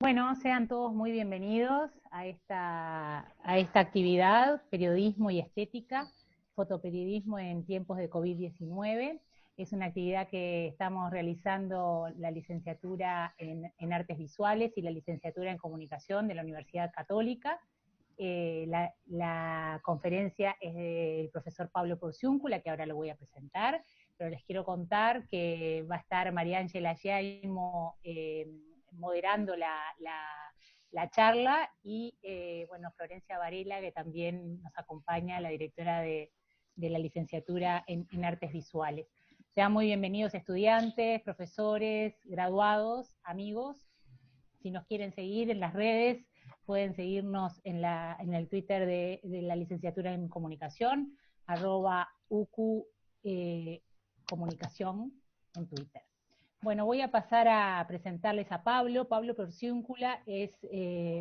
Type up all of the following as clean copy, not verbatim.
Bueno, sean todos muy bienvenidos a esta actividad, periodismo y estética, fotoperiodismo en tiempos de COVID-19. Es una actividad que estamos realizando la licenciatura en Artes Visuales y la licenciatura en Comunicación de la Universidad Católica. La conferencia es del profesor Pablo Porciúncula, que ahora lo voy a presentar, pero les quiero contar que va a estar María Ángela Yaimo moderando la charla y bueno, Florencia Varela, que también nos acompaña, la directora de la licenciatura en Artes Visuales. Sean muy bienvenidos estudiantes, profesores, graduados, amigos. Si nos quieren seguir en las redes, pueden seguirnos en el Twitter de la licenciatura en Comunicación, @UQ Comunicación en Twitter. Bueno, voy a pasar a presentarles a Pablo. Pablo Porciúncula es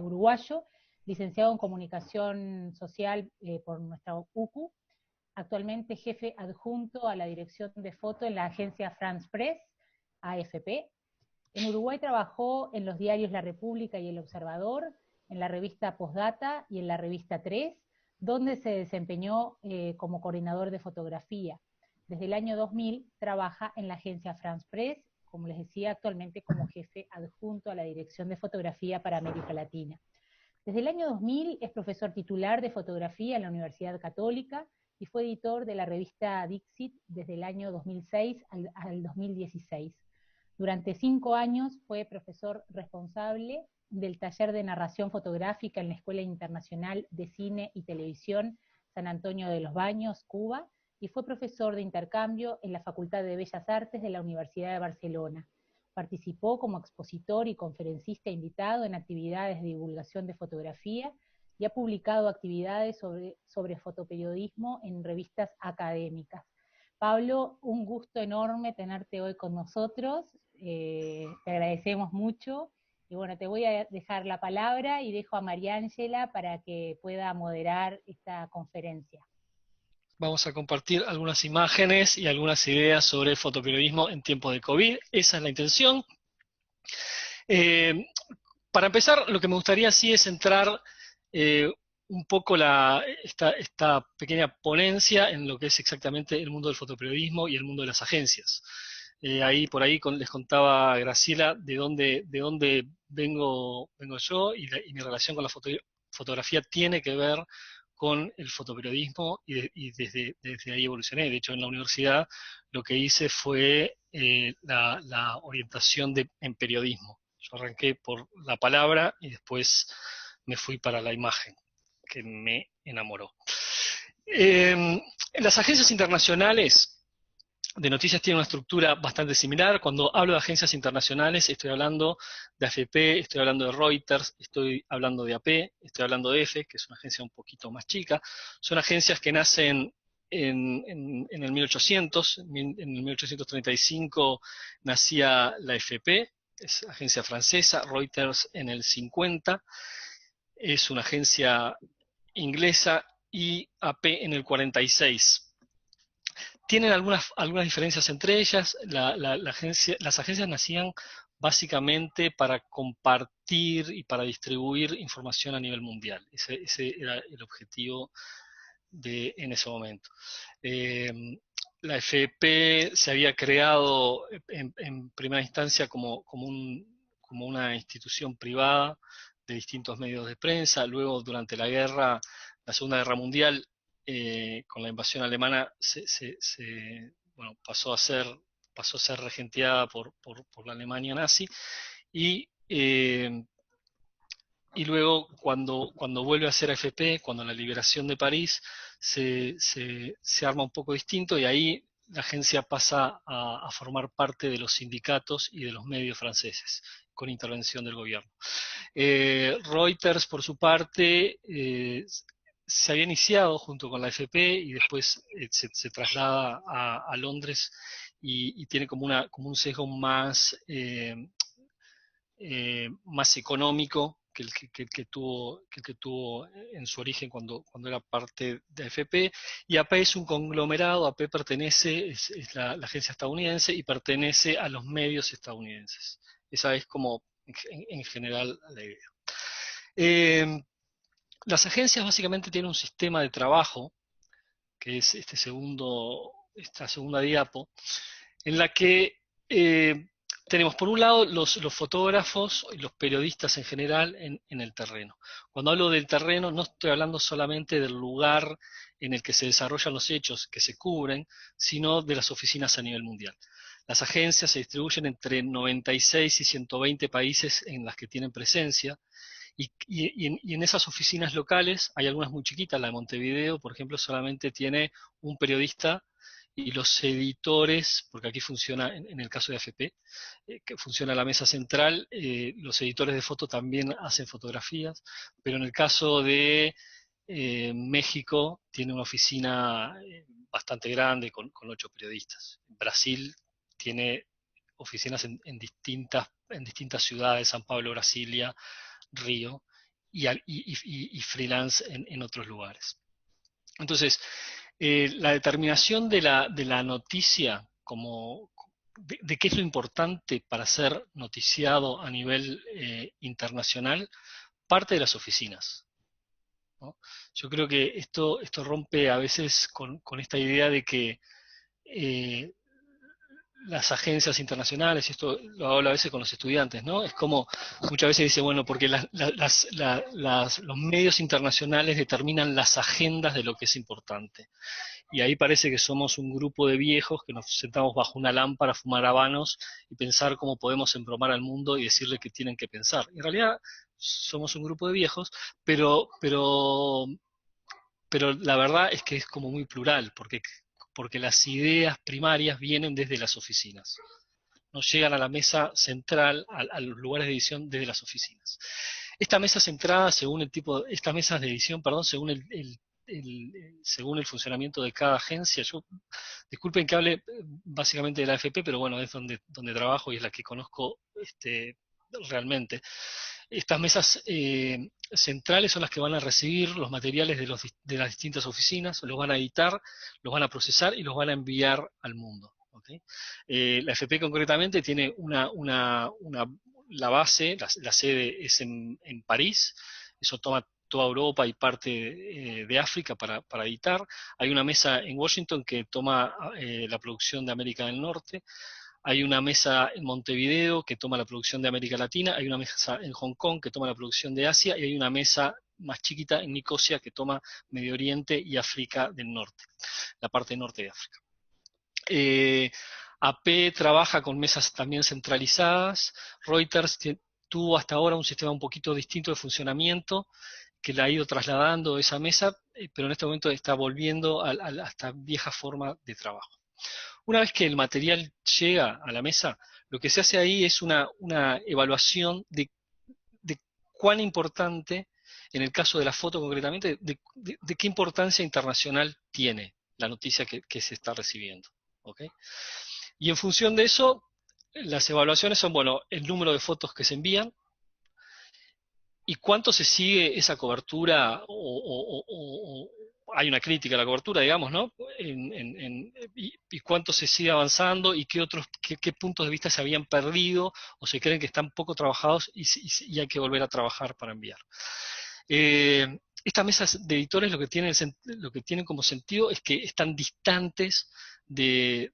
uruguayo, licenciado en Comunicación Social por nuestra UCU, actualmente jefe adjunto a la dirección de foto en la agencia France Press, AFP. En Uruguay trabajó en los diarios La República y El Observador, en la revista Postdata y en la revista 3, donde se desempeñó como coordinador de fotografía. Desde el año 2000 trabaja en la agencia France Press, como les decía, actualmente como jefe adjunto a la dirección de fotografía para América Latina. Desde el año 2000 es profesor titular de fotografía en la Universidad Católica y fue editor de la revista Dixit desde el año 2006 al 2016. Durante 5 años fue profesor responsable del taller de narración fotográfica en la Escuela Internacional de Cine y Televisión San Antonio de los Baños, Cuba, y fue profesor de intercambio en la Facultad de Bellas Artes de la Universidad de Barcelona. Participó como expositor y conferencista invitado en actividades de divulgación de fotografía y ha publicado actividades sobre fotoperiodismo en revistas académicas. Pablo, un gusto enorme tenerte hoy con nosotros, te agradecemos mucho, y bueno, te voy a dejar la palabra y dejo a María Ángela para que pueda moderar esta conferencia. Vamos a compartir algunas imágenes y algunas ideas sobre fotoperiodismo en tiempos de COVID. Esa es la intención. Para empezar, lo que me gustaría sí es centrar un poco esta pequeña ponencia en lo que es exactamente el mundo del fotoperiodismo y el mundo de las agencias. Por ahí les contaba a Graciela de dónde vengo yo y mi relación con la fotografía tiene que ver con el fotoperiodismo y desde ahí evolucioné. De hecho, en la universidad lo que hice fue la orientación en periodismo. Yo arranqué por la palabra y después me fui para la imagen, que me enamoró. Las agencias internacionales de noticias tienen una estructura bastante similar. Cuando hablo de agencias internacionales, estoy hablando de AFP, estoy hablando de Reuters, estoy hablando de AP, estoy hablando de EFE, que es una agencia un poquito más chica. Son agencias que nacen en el 1800, en el 1835 nacía la FP, es agencia francesa, Reuters en el 50, es una agencia inglesa, y AP en el 46. Tienen algunas diferencias entre ellas. Las agencias nacían básicamente para compartir y para distribuir información a nivel mundial. Ese era el objetivo en ese momento. La FP se había creado en primera instancia como una institución privada de distintos medios de prensa. Luego, durante la Segunda Guerra Mundial, con la invasión alemana, pasó a ser regenteada por la Alemania nazi, y luego cuando vuelve a ser AFP, cuando la liberación de París, se arma un poco distinto, y ahí la agencia pasa a formar parte de los sindicatos y de los medios franceses, con intervención del gobierno. Reuters, por su parte, se había iniciado junto con la AFP y después se traslada a Londres y tiene como un sesgo más económico que el que tuvo en su origen cuando era parte de AFP. Y AP es un conglomerado. AP es la agencia estadounidense y pertenece a los medios estadounidenses. Esa es como en general la idea. Las agencias básicamente tienen un sistema de trabajo, que es esta segunda diapo, en la que tenemos por un lado los fotógrafos y los periodistas en general en el terreno. Cuando hablo del terreno no estoy hablando solamente del lugar en el que se desarrollan los hechos que se cubren, sino de las oficinas a nivel mundial. Las agencias se distribuyen entre 96 y 120 países en las que tienen presencia, y en esas oficinas locales hay algunas muy chiquitas. La de Montevideo, por ejemplo, solamente tiene un periodista, y los editores, porque aquí funciona, en el caso de AFP, que funciona la mesa central, los editores de foto también hacen fotografías, pero en el caso de México tiene una oficina bastante grande con 8 periodistas. Brasil tiene oficinas en distintas ciudades, San Pablo, Brasilia, Río, y freelance en otros lugares. Entonces, la determinación de la noticia, de qué es lo importante para ser noticiado a nivel internacional, parte de las oficinas, ¿no? Yo creo que esto rompe a veces con esta idea de que las agencias internacionales, y esto lo hablo a veces con los estudiantes, ¿no? Es como muchas veces dice, bueno, porque los medios internacionales determinan las agendas de lo que es importante. Y ahí parece que somos un grupo de viejos que nos sentamos bajo una lámpara a fumar habanos y pensar cómo podemos embromar al mundo y decirle que tienen que pensar. En realidad somos un grupo de viejos, pero la verdad es que es como muy plural, porque las ideas primarias vienen desde las oficinas, no llegan a la mesa central, a los lugares de edición desde las oficinas. Esta mesa centrada, estas mesas de edición, perdón, según el funcionamiento de cada agencia. Disculpen que hable básicamente de la AFP, pero bueno, es donde trabajo y es la que conozco realmente. Estas mesas centrales son las que van a recibir los materiales de las distintas oficinas, los van a editar, los van a procesar y los van a enviar al mundo. ¿Okay? La AFP concretamente tiene la base, la sede es en París. Eso toma toda Europa y parte de África para editar. Hay una mesa en Washington que toma la producción de América del Norte. Hay una mesa en Montevideo que toma la producción de América Latina. Hay una mesa en Hong Kong que toma la producción de Asia. Y hay una mesa más chiquita en Nicosia que toma Medio Oriente y África del Norte, la parte norte de África. AP trabaja con mesas también centralizadas. Reuters tuvo hasta ahora un sistema un poquito distinto de funcionamiento, que la ha ido trasladando esa mesa, pero en este momento está volviendo a esta vieja forma de trabajo. Una vez que el material llega a la mesa, lo que se hace ahí es una evaluación de cuán importante, en el caso de la foto concretamente, de qué importancia internacional tiene la noticia que se está recibiendo. ¿Okay? Y en función de eso, las evaluaciones son, bueno, el número de fotos que se envían y cuánto se sigue esa cobertura, o hay una crítica a la cobertura, digamos, ¿no? Y cuánto se sigue avanzando y qué puntos de vista se habían perdido o se creen que están poco trabajados y hay que volver a trabajar para enviar. Estas mesas de editores lo que tienen como sentido es que están distantes del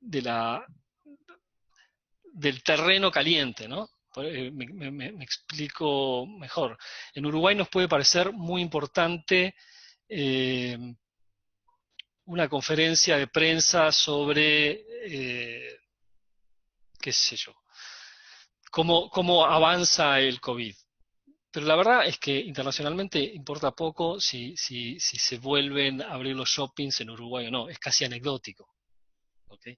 terreno caliente, ¿no? Me explico mejor. En Uruguay nos puede parecer muy importante una conferencia de prensa sobre, qué sé yo, cómo avanza el COVID. Pero la verdad es que internacionalmente importa poco si se vuelven a abrir los shoppings en Uruguay o no, es casi anecdótico. ¿Okay?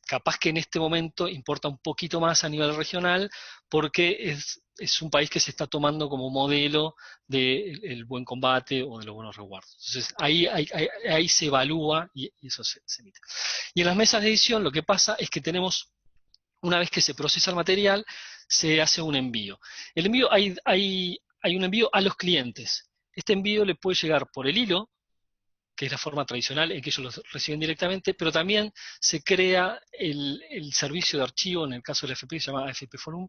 Capaz que en este momento importa un poquito más a nivel regional, porque es un país que se está tomando como modelo del buen combate o de los buenos resguardos. Entonces ahí se evalúa y eso se emite. Y en las mesas de edición lo que pasa es que una vez que se procesa el material, se hace un envío. El envío, hay un envío a los clientes. Este envío le puede llegar por el hilo, que es la forma tradicional en que ellos los reciben directamente, pero también se crea el servicio de archivo, en el caso del AFP se llama AFP Forum,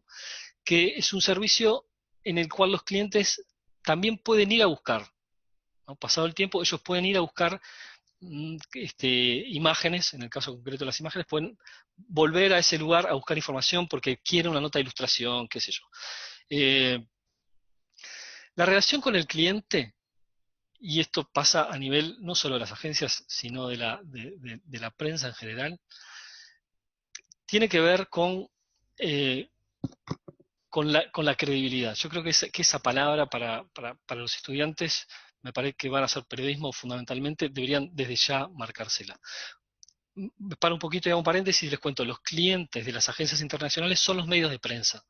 que es un servicio en el cual los clientes también pueden ir a buscar, ¿no? Pasado el tiempo, ellos pueden ir a buscar imágenes, en el caso concreto de las imágenes, pueden volver a ese lugar a buscar información porque quieren una nota de ilustración, qué sé yo. La relación con el cliente, y esto pasa a nivel no solo de las agencias, sino de la prensa en general, tiene que ver con la credibilidad. Yo creo que esa palabra para los estudiantes, me parece que van a hacer periodismo fundamentalmente, deberían desde ya marcársela. Me paro un poquito y hago un paréntesis y les cuento, los clientes de las agencias internacionales son los medios de prensa,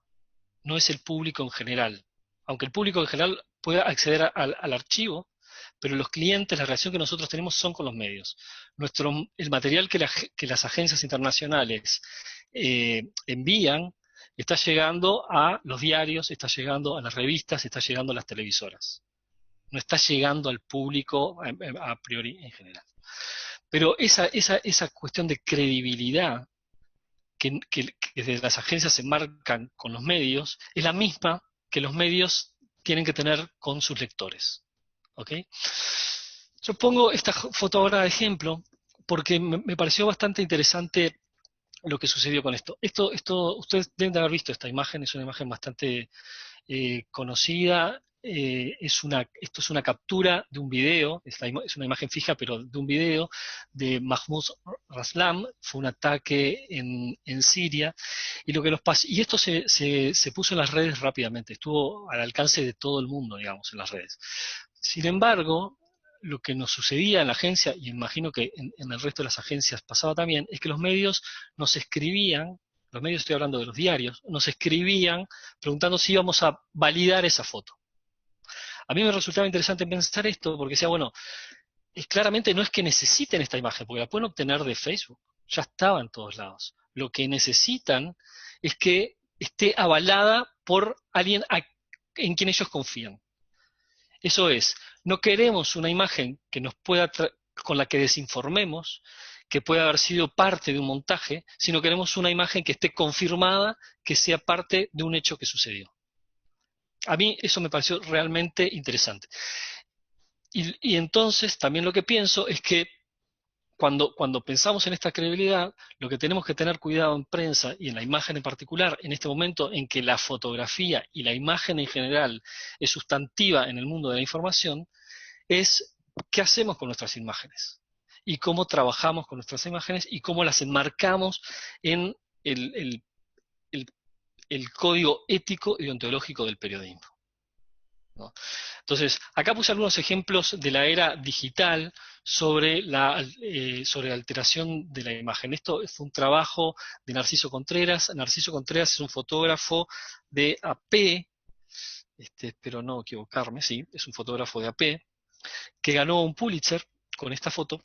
no es el público en general. Aunque el público en general pueda acceder al archivo, pero los clientes, la relación que nosotros tenemos son con los medios. El material que las agencias internacionales envían está llegando a los diarios, está llegando a las revistas, está llegando a las televisoras. No está llegando al público a priori en general. Pero esa cuestión de credibilidad que desde las agencias se marcan con los medios es la misma que los medios tienen que tener con sus lectores. ¿Ok? Yo pongo esta foto ahora de ejemplo porque me pareció bastante interesante lo que sucedió con esto. Ustedes deben de haber visto esta imagen, es una imagen bastante conocida. Esto es una captura de un video, es una imagen fija, pero de un video de Mahmoud Raslam. Fue un ataque en Siria, y lo que nos pasó, y esto se puso en las redes rápidamente, estuvo al alcance de todo el mundo, digamos, en las redes. Sin embargo, lo que nos sucedía en la agencia, y imagino que en el resto de las agencias pasaba también, es que los medios nos escribían, los medios, estoy hablando de los diarios, nos escribían preguntando si íbamos a validar esa foto. A mí me resultaba interesante pensar esto porque decía, bueno, claramente no es que necesiten esta imagen, porque la pueden obtener de Facebook, ya estaba en todos lados. Lo que necesitan es que esté avalada por alguien en quien ellos confían. Eso es, no queremos una imagen que nos pueda con la que desinformemos, que pueda haber sido parte de un montaje, sino queremos una imagen que esté confirmada, que sea parte de un hecho que sucedió. A mí eso me pareció realmente interesante. Y entonces también lo que pienso es que cuando pensamos en esta credibilidad, lo que tenemos que tener cuidado en prensa y en la imagen en particular, en este momento en que la fotografía y la imagen en general es sustantiva en el mundo de la información, es qué hacemos con nuestras imágenes y cómo trabajamos con nuestras imágenes y cómo las enmarcamos en el código ético y ontológico del periodismo, ¿no? Entonces, acá puse algunos ejemplos de la era digital sobre la alteración de la imagen. Esto fue un trabajo de Narciso Contreras. Narciso Contreras es un fotógrafo de AP, espero no equivocarme, sí, es un fotógrafo de AP, que ganó un Pulitzer con esta foto,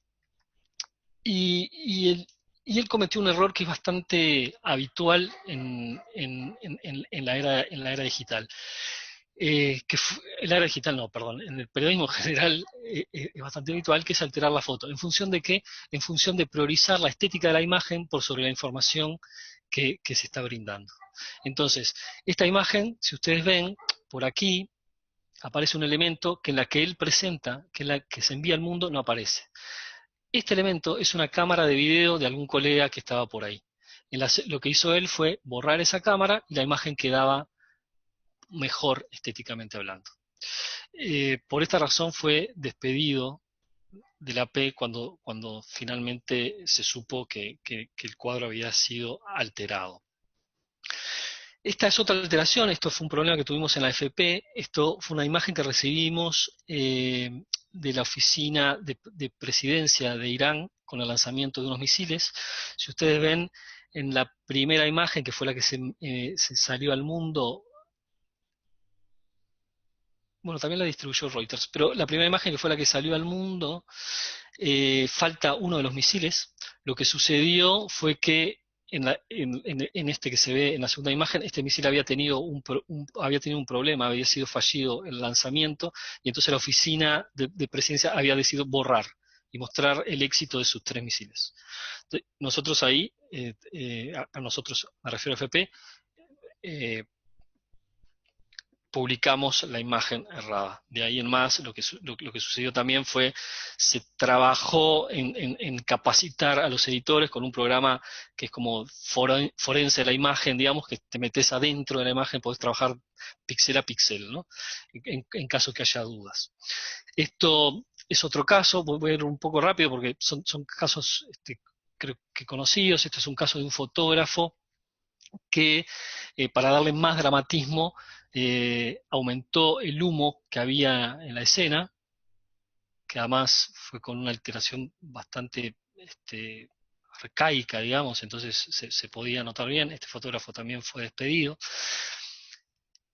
y él cometió un error que es bastante habitual en la era digital. En la era digital no, perdón, en el periodismo en general es bastante habitual, que es alterar la foto. ¿En función de qué? En función de priorizar la estética de la imagen por sobre la información que se está brindando. Entonces, esta imagen, si ustedes ven, por aquí aparece un elemento que en la que él presenta, que en la que se envía al mundo, no aparece. Este elemento es una cámara de video de algún colega que estaba por ahí. Lo que hizo él fue borrar esa cámara y la imagen quedaba mejor estéticamente hablando. Por esta razón fue despedido de la AP cuando finalmente se supo que el cuadro había sido alterado. Esta es otra alteración, esto fue un problema que tuvimos en la AFP, esto fue una imagen que recibimos de la oficina de presidencia de Irán con el lanzamiento de unos misiles. Si ustedes ven en la primera imagen, que fue la que se salió al mundo, bueno, también la distribuyó Reuters, pero la primera imagen, que fue la que salió al mundo, falta uno de los misiles. Lo que sucedió fue que en este que se ve en la segunda imagen, este misil había tenido un problema, había sido fallido el lanzamiento, y entonces la oficina de presidencia había decidido borrar y mostrar el éxito de sus 3 misiles. Entonces, nosotros ahí, a nosotros, me refiero a FP, publicamos la imagen errada. De ahí en más, lo que sucedió también fue, se trabajó en capacitar a los editores con un programa que es como forense de la imagen, digamos, que te metes adentro de la imagen, podés trabajar píxel a píxel, ¿no? En caso que haya dudas. Esto es otro caso, voy a ir un poco rápido porque son casos creo que conocidos. Este es un caso de un fotógrafo que para darle más dramatismo aumentó el humo que había en la escena, que además fue con una alteración bastante arcaica, digamos, entonces se podía notar bien. Este fotógrafo también fue despedido.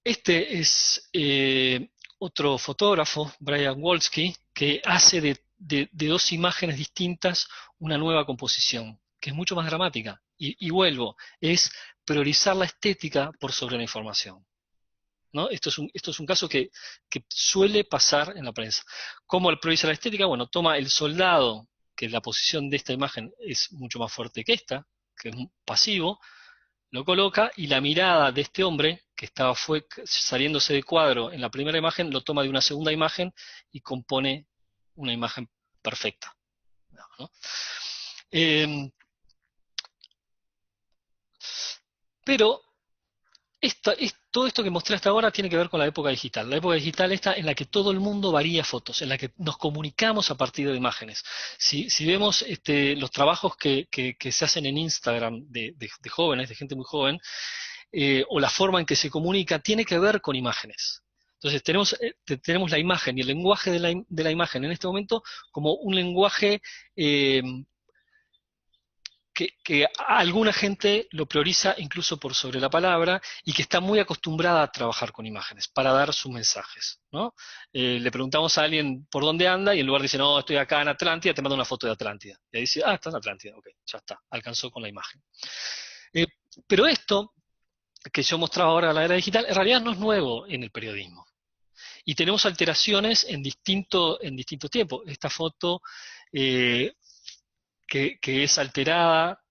Este es otro fotógrafo, Brian Wolski, que hace de 2 imágenes distintas una nueva composición, que es mucho más dramática. Y vuelvo, es priorizar la estética por sobre la información, ¿no? Esto es un caso que suele pasar en la prensa. ¿Cómo prioriza la estética? Bueno, toma el soldado, que la posición de esta imagen es mucho más fuerte que esta, que es un pasivo, lo coloca, y la mirada de este hombre, que fue saliéndose de cuadro en la primera imagen, lo toma de una segunda imagen y compone una imagen perfecta, ¿no? Pero todo esto que mostré hasta ahora tiene que ver con la época digital. La época digital esta en la que todo el mundo varía fotos, en la que nos comunicamos a partir de imágenes. Si vemos los trabajos que se hacen en Instagram de jóvenes, de gente muy joven, o la forma en que se comunica, tiene que ver con imágenes. Entonces tenemos la imagen y el lenguaje de la imagen en este momento como un lenguaje que alguna gente lo prioriza incluso por sobre la palabra, y que está muy acostumbrada a trabajar con imágenes para dar sus mensajes, ¿no? Le preguntamos a alguien por dónde anda y en lugar dice, no, estoy acá en Atlántida, te manda una foto de Atlántida. Y ahí dice, está en Atlántida, ok, ya está, alcanzó con la imagen. Pero esto que yo mostraba ahora en la era digital, en realidad no es nuevo en el periodismo. Y tenemos alteraciones en distintos tiempos. Esta foto que es alterada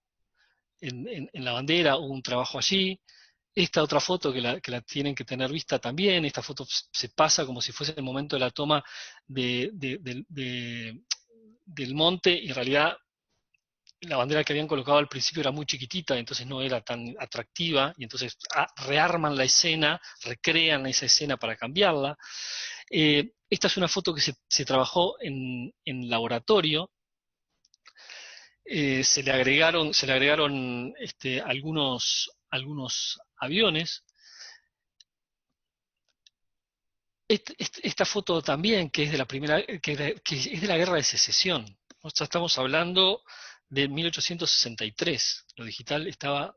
en la bandera, hubo un trabajo allí. Esta otra foto que la tienen que tener vista también, esta foto se pasa como si fuese el momento de la toma del monte, y en realidad la bandera que habían colocado al principio era muy chiquitita, entonces no era tan atractiva, y entonces rearman la escena, recrean esa escena para cambiarla. Esta es una foto que se trabajó en laboratorio. Se le agregaron algunos aviones. Esta foto también, que es de la primera, que es de la Guerra de Secesión. Nosotros estamos hablando de 1863. Lo digital estaba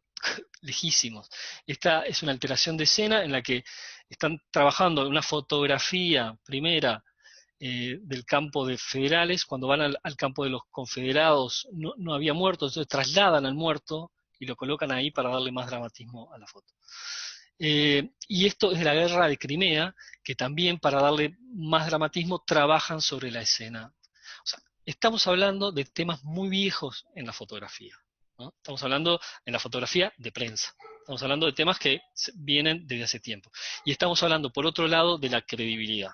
lejísimos. Esta es una alteración de escena en la que están trabajando en una fotografía primera del campo de federales. Cuando van al campo de los confederados no había muertos, entonces trasladan al muerto y lo colocan ahí para darle más dramatismo a la foto. Y esto es de la guerra de Crimea, que también para darle más dramatismo trabajan sobre la escena. O sea, estamos hablando de temas muy viejos en la fotografía, ¿no? Estamos hablando en la fotografía de prensa. Estamos hablando de temas que vienen desde hace tiempo. Y estamos hablando, por otro lado, de la credibilidad.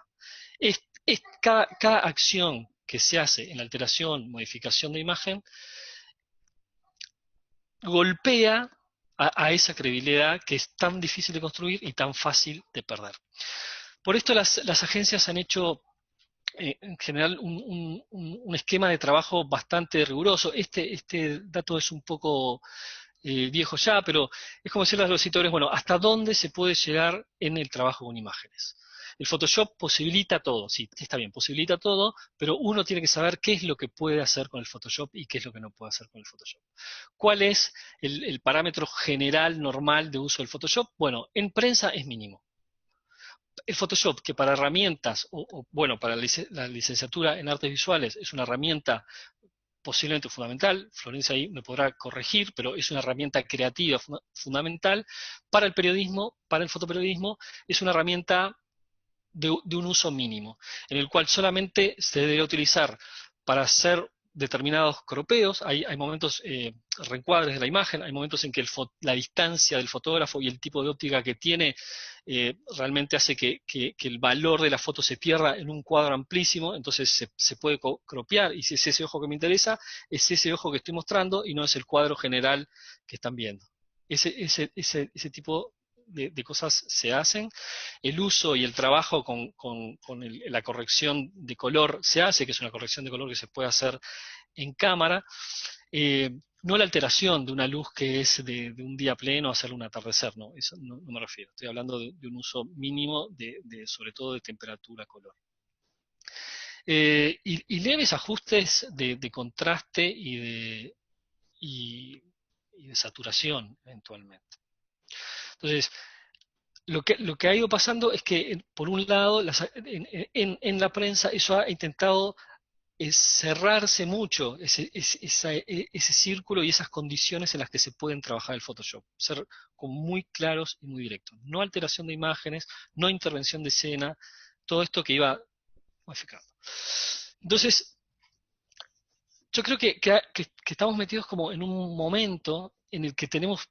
Cada acción que se hace en la alteración, modificación de imagen, golpea a esa credibilidad que es tan difícil de construir y tan fácil de perder. Por esto las agencias han hecho en general un esquema de trabajo bastante riguroso. Este dato es un poco viejo ya, pero es como decirle a los editores, bueno, ¿hasta dónde se puede llegar en el trabajo con imágenes? El Photoshop posibilita todo, sí, está bien, posibilita todo, pero uno tiene que saber qué es lo que puede hacer con el Photoshop y qué es lo que no puede hacer con el Photoshop. ¿Cuál es el parámetro general normal de uso del Photoshop? Bueno, en prensa es mínimo. El Photoshop, que para herramientas, bueno, para la licenciatura en artes visuales es una herramienta posiblemente fundamental, Florencia ahí me podrá corregir, pero es una herramienta creativa fundamental. Para el periodismo, para el fotoperiodismo, es una herramienta de un uso mínimo, en el cual solamente se debe utilizar para hacer determinados cropeos, hay momentos, reencuadres de la imagen, hay momentos en que la distancia del fotógrafo y el tipo de óptica que tiene realmente hace que el valor de la foto se pierda en un cuadro amplísimo, entonces se puede cropear, y si es ese ojo que me interesa, es ese ojo que estoy mostrando y no es el cuadro general que están viendo. Ese tipo de cosas se hacen. El uso y el trabajo con la corrección de color se hace, que es una corrección de color que se puede hacer en cámara, no la alteración de una luz que es de un día pleno hacer un atardecer, no, eso no me refiero, estoy hablando de un uso mínimo sobre todo de temperatura, color. Y leves ajustes de contraste y de saturación eventualmente. Entonces, lo que ha ido pasando es que, por un lado, en la prensa eso ha intentado cerrarse mucho ese círculo y esas condiciones en las que se pueden trabajar el Photoshop. Ser como muy claros y muy directos. No alteración de imágenes, no intervención de escena, todo esto que iba modificando. Entonces, yo creo que estamos metidos como en un momento en el que tenemos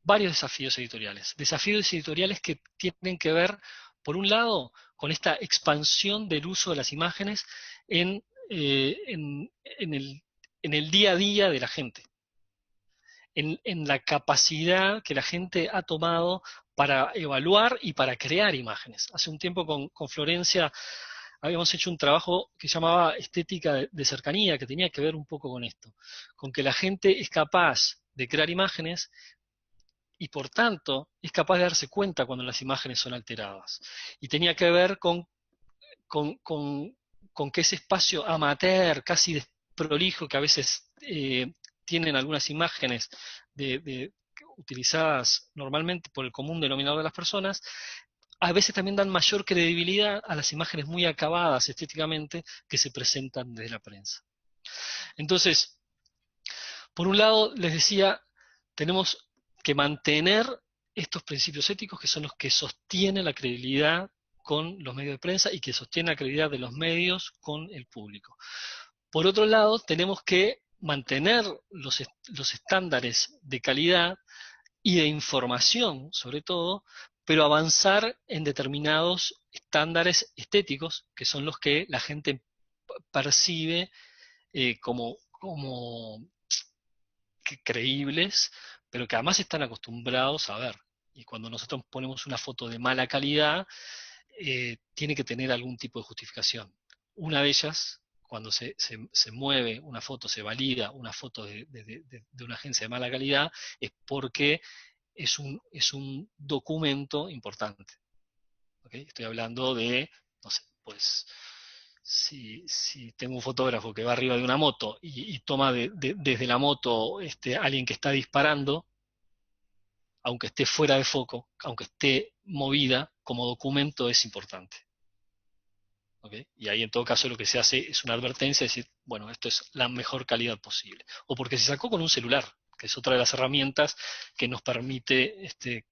varios desafíos editoriales. Desafíos editoriales que tienen que ver, por un lado, con esta expansión del uso de las imágenes en el día a día de la gente, en la capacidad que la gente ha tomado para evaluar y para crear imágenes. Hace un tiempo con Florencia habíamos hecho un trabajo que llamaba estética de cercanía, que tenía que ver un poco con esto, con que la gente es capaz de crear imágenes y por tanto es capaz de darse cuenta cuando las imágenes son alteradas. Y tenía que ver con que ese espacio amateur, casi desprolijo, que a veces tienen algunas imágenes utilizadas normalmente por el común denominador de las personas, a veces también dan mayor credibilidad a las imágenes muy acabadas estéticamente que se presentan desde la prensa. Entonces, por un lado, les decía, tenemos que mantener estos principios éticos que son los que sostienen la credibilidad con los medios de prensa y que sostienen la credibilidad de los medios con el público. Por otro lado, tenemos que mantener los estándares de calidad y de información, sobre todo, pero avanzar en determinados estándares estéticos, que son los que la gente percibe como creíbles, pero que además están acostumbrados a ver. Y cuando nosotros ponemos una foto de mala calidad, tiene que tener algún tipo de justificación. Una de ellas, cuando se mueve una foto, se valida una foto de una agencia de mala calidad, es porque es un documento importante. ¿Okay? Estoy hablando de, no sé, pues, si tengo un fotógrafo que va arriba de una moto y toma desde la moto alguien que está disparando, aunque esté fuera de foco, aunque esté movida, como documento es importante. ¿Okay? Y ahí en todo caso lo que se hace es una advertencia, decir, bueno, esto es la mejor calidad posible. O porque se sacó con un celular, que es otra de las herramientas que nos permite, que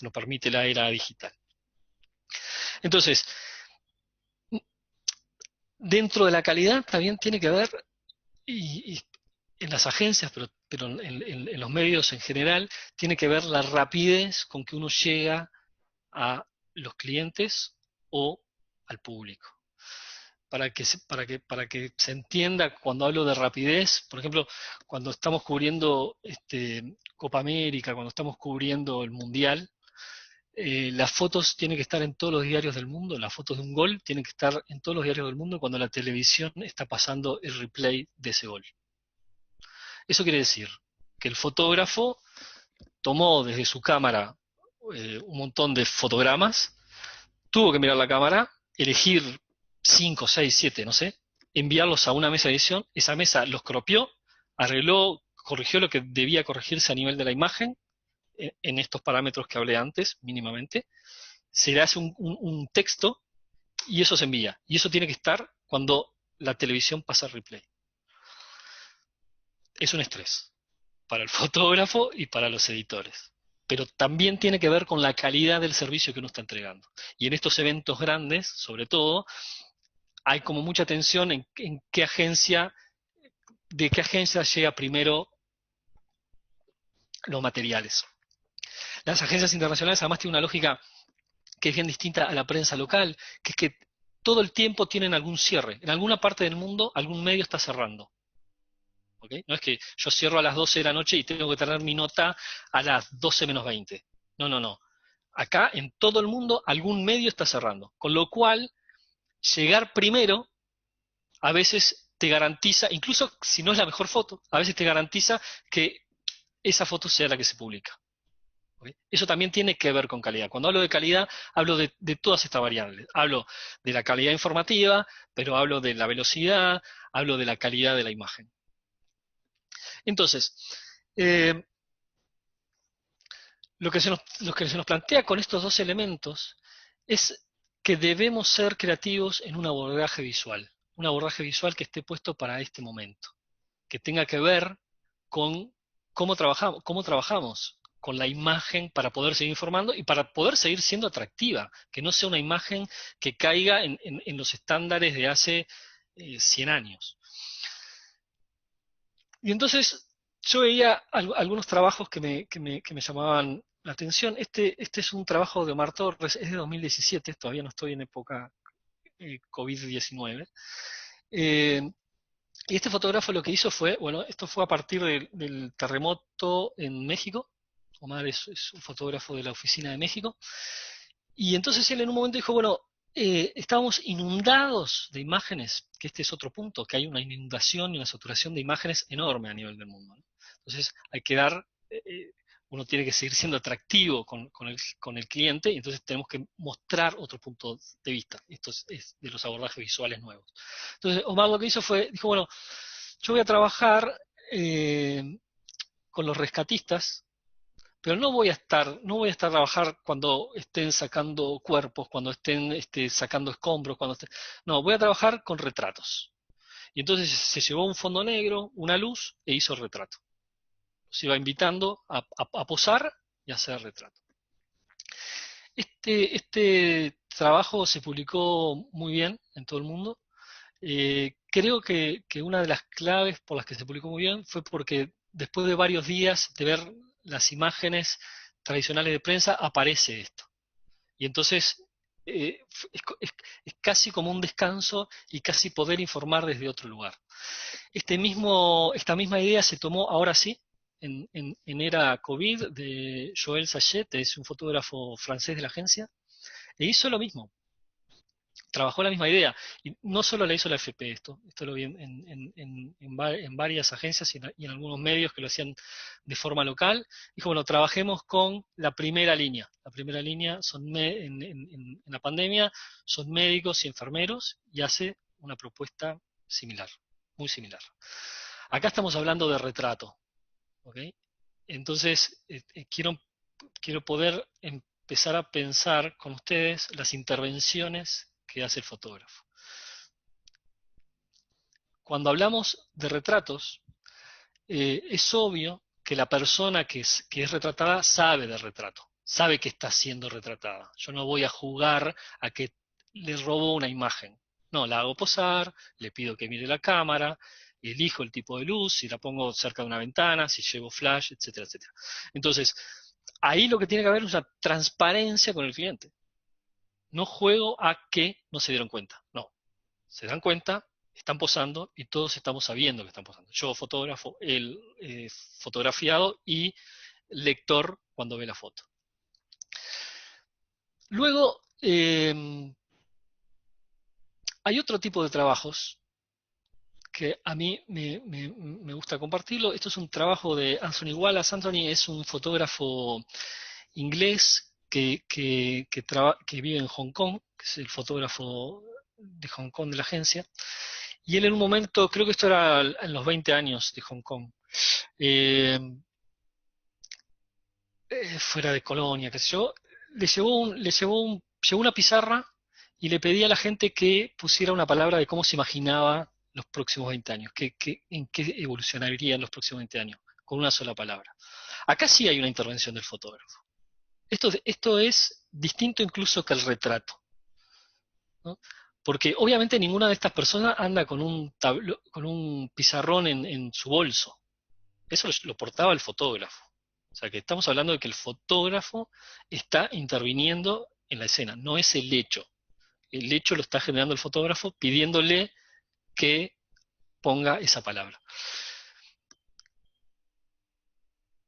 nos permite la era digital. Entonces, dentro de la calidad también tiene que ver, y en las agencias, pero en los medios en general, tiene que ver la rapidez con que uno llega a los clientes o al público. Para que se entienda, cuando hablo de rapidez, por ejemplo, cuando estamos cubriendo Copa América, cuando estamos cubriendo el Mundial, las fotos tienen que estar en todos los diarios del mundo, las fotos de un gol tienen que estar en todos los diarios del mundo cuando la televisión está pasando el replay de ese gol. Eso quiere decir que el fotógrafo tomó desde su cámara un montón de fotogramas, tuvo que mirar la cámara, elegir 5, 6, 7, no sé, enviarlos a una mesa de edición, esa mesa los cropió, arregló, corrigió lo que debía corregirse a nivel de la imagen, en estos parámetros que hablé antes, mínimamente, se le hace un texto y eso se envía. Y eso tiene que estar cuando la televisión pasa el replay. Es un estrés para el fotógrafo y para los editores. Pero también tiene que ver con la calidad del servicio que uno está entregando. Y en estos eventos grandes, sobre todo, hay como mucha tensión en qué agencia, de qué agencia llega primero los materiales. Las agencias internacionales además tienen una lógica que es bien distinta a la prensa local, que es que todo el tiempo tienen algún cierre. En alguna parte del mundo algún medio está cerrando. ¿Okay? No es que yo cierro a las 12 de la noche y tengo que tener mi nota a las 12 menos 20. No, no, no. Acá en todo el mundo algún medio está cerrando. Con lo cual, llegar primero a veces te garantiza, incluso si no es la mejor foto, a veces te garantiza que esa foto sea la que se publica. ¿Okay? Eso también tiene que ver con calidad. Cuando hablo de calidad, hablo de todas estas variables. Hablo de la calidad informativa, pero hablo de la velocidad, hablo de la calidad de la imagen. Entonces, eh, lo que se nos plantea con estos dos elementos es que debemos ser creativos en un abordaje visual que esté puesto para este momento, que tenga que ver con cómo trabajamos con la imagen para poder seguir informando y para poder seguir siendo atractiva, que no sea una imagen que caiga en los estándares de hace 100 años. Y entonces yo veía algunos trabajos que me llamaban la atención. Este es un trabajo de Omar Torres, es de 2017, todavía no estoy en época COVID-19. Y este fotógrafo lo que hizo fue, bueno, esto fue a partir del terremoto en México. Omar es un fotógrafo de la Oficina de México. Y entonces él en un momento dijo, bueno, estábamos inundados de imágenes, que este es otro punto, que hay una inundación y una saturación de imágenes enorme a nivel del mundo, ¿no? Entonces hay que dar, uno tiene que seguir siendo atractivo con el cliente, y entonces tenemos que mostrar otro punto de vista. Esto es de los abordajes visuales nuevos. Entonces Omar lo que hizo fue, dijo, bueno, yo voy a trabajar con los rescatistas, pero no voy a estar a trabajar cuando estén sacando cuerpos, cuando estén sacando escombros, no, voy a trabajar con retratos. Y entonces se llevó un fondo negro, una luz, e hizo el retrato. Se iba invitando a posar y a hacer retrato. Este trabajo se publicó muy bien en todo el mundo. Creo que una de las claves por las que se publicó muy bien fue porque después de varios días de ver las imágenes tradicionales de prensa, aparece esto. Y entonces es casi como un descanso y casi poder informar desde otro lugar. Esta misma idea se tomó ahora sí, en era COVID, de Joël Sachet, es un fotógrafo francés de la agencia, e hizo lo mismo. Trabajó la misma idea, y no solo la hizo la FP, esto lo vi en varias agencias y en algunos medios que lo hacían de forma local. Dijo, bueno, trabajemos con la primera línea. La primera línea en la pandemia son médicos y enfermeros, y hace una propuesta similar, muy similar. Acá estamos hablando de retrato, ¿ok? Entonces, quiero poder empezar a pensar con ustedes las intervenciones que hace el fotógrafo. Cuando hablamos de retratos, es obvio que la persona que es retratada sabe de retrato, sabe que está siendo retratada. Yo no voy a jugar a que le robo una imagen. No, la hago posar, le pido que mire la cámara, elijo el tipo de luz, si la pongo cerca de una ventana, si llevo flash, etcétera, etcétera. Entonces, ahí lo que tiene que haber es una transparencia con el cliente. No juego a que no se dieron cuenta. No, se dan cuenta, están posando y todos estamos sabiendo que están posando. Yo fotógrafo, el fotografiado y lector cuando ve la foto. Luego, hay otro tipo de trabajos que a mí me gusta compartirlo. Esto es un trabajo de Anthony Wallace. Anthony es un fotógrafo inglés que vive en Hong Kong, que es el fotógrafo de Hong Kong de la agencia. Y él en un momento, creo que esto era en los 20 años de Hong Kong, eh, fuera de Colonia, qué sé yo, llevó una pizarra y le pedía a la gente que pusiera una palabra de cómo se imaginaba los próximos 20 años, en qué evolucionarían los próximos 20 años, con una sola palabra. Acá sí hay una intervención del fotógrafo. Esto es distinto incluso que el retrato, ¿no? Porque obviamente ninguna de estas personas anda con con un pizarrón en su bolso. Eso lo portaba el fotógrafo. O sea que estamos hablando de que el fotógrafo está interviniendo en la escena, no es el hecho. El hecho lo está generando el fotógrafo pidiéndole que ponga esa palabra.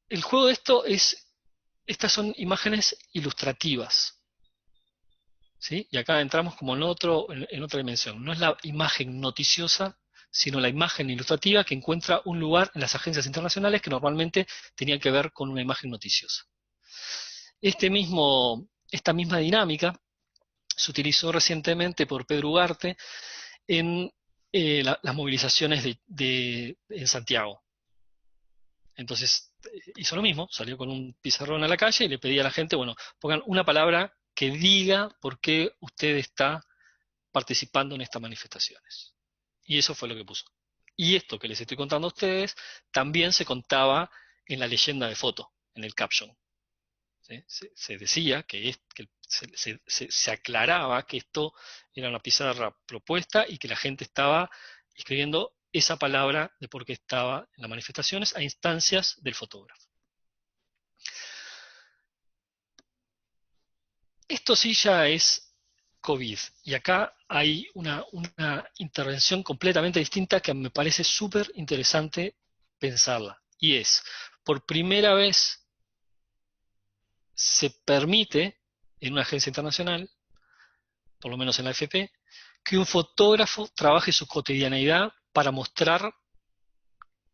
El juego de esto es, estas son imágenes ilustrativas, ¿sí? Y acá entramos como en otra dimensión. No es la imagen noticiosa, sino la imagen ilustrativa que encuentra un lugar en las agencias internacionales que normalmente tenían que ver con una imagen noticiosa. Esta misma dinámica se utilizó recientemente por Pedro Ugarte en las movilizaciones en Santiago. Entonces hizo lo mismo, salió con un pizarrón a la calle y le pedía a la gente, bueno, pongan una palabra que diga por qué usted está participando en estas manifestaciones. Y eso fue lo que puso. Y esto que les estoy contando a ustedes también se contaba en la leyenda de foto, en el caption. ¿Sí? Se decía que se aclaraba que esto era una pizarra propuesta y que la gente estaba escribiendo esa palabra de por qué estaba en las manifestaciones a instancias del fotógrafo. Esto sí ya es COVID, y acá hay una intervención completamente distinta que me parece súper interesante pensarla, y es, por primera vez se permite en una agencia internacional, por lo menos en la AFP, que un fotógrafo trabaje su cotidianeidad para mostrar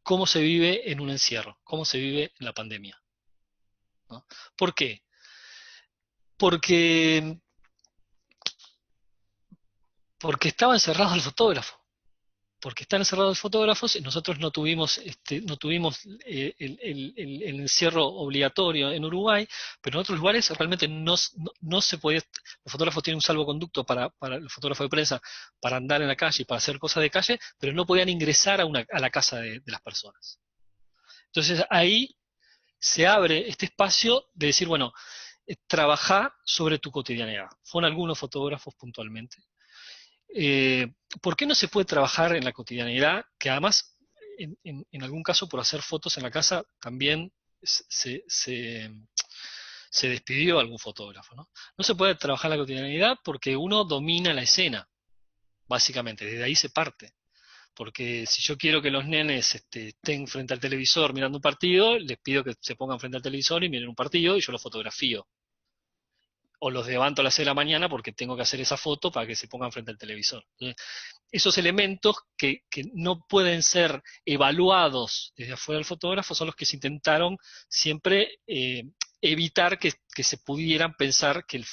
cómo se vive en un encierro, cómo se vive en la pandemia, ¿no? ¿Por qué? Porque, porque estaba encerrado el fotógrafo. Porque están encerrados fotógrafos y nosotros no tuvimos el encierro obligatorio en Uruguay, pero en otros lugares realmente no se podía, los fotógrafos tienen un salvoconducto para el fotógrafo de prensa para andar en la calle y para hacer cosas de calle, pero no podían ingresar a la casa de las personas. Entonces ahí se abre este espacio de decir, bueno, trabajá sobre tu cotidianidad. Fueron algunos fotógrafos puntualmente. ¿Por qué no se puede trabajar en la cotidianidad? Que además, en algún caso, por hacer fotos en la casa, también se despidió algún fotógrafo, ¿no? No se puede trabajar en la cotidianidad porque uno domina la escena, básicamente, desde ahí se parte. Porque si yo quiero que los nenes estén frente al televisor mirando un partido, les pido que se pongan frente al televisor y miren un partido y yo lo fotografío. O los levanto a las 6 de la mañana porque tengo que hacer esa foto para que se pongan frente al televisor. Entonces, esos elementos que no pueden ser evaluados desde afuera del fotógrafo son los que se intentaron siempre evitar que se pudieran pensar que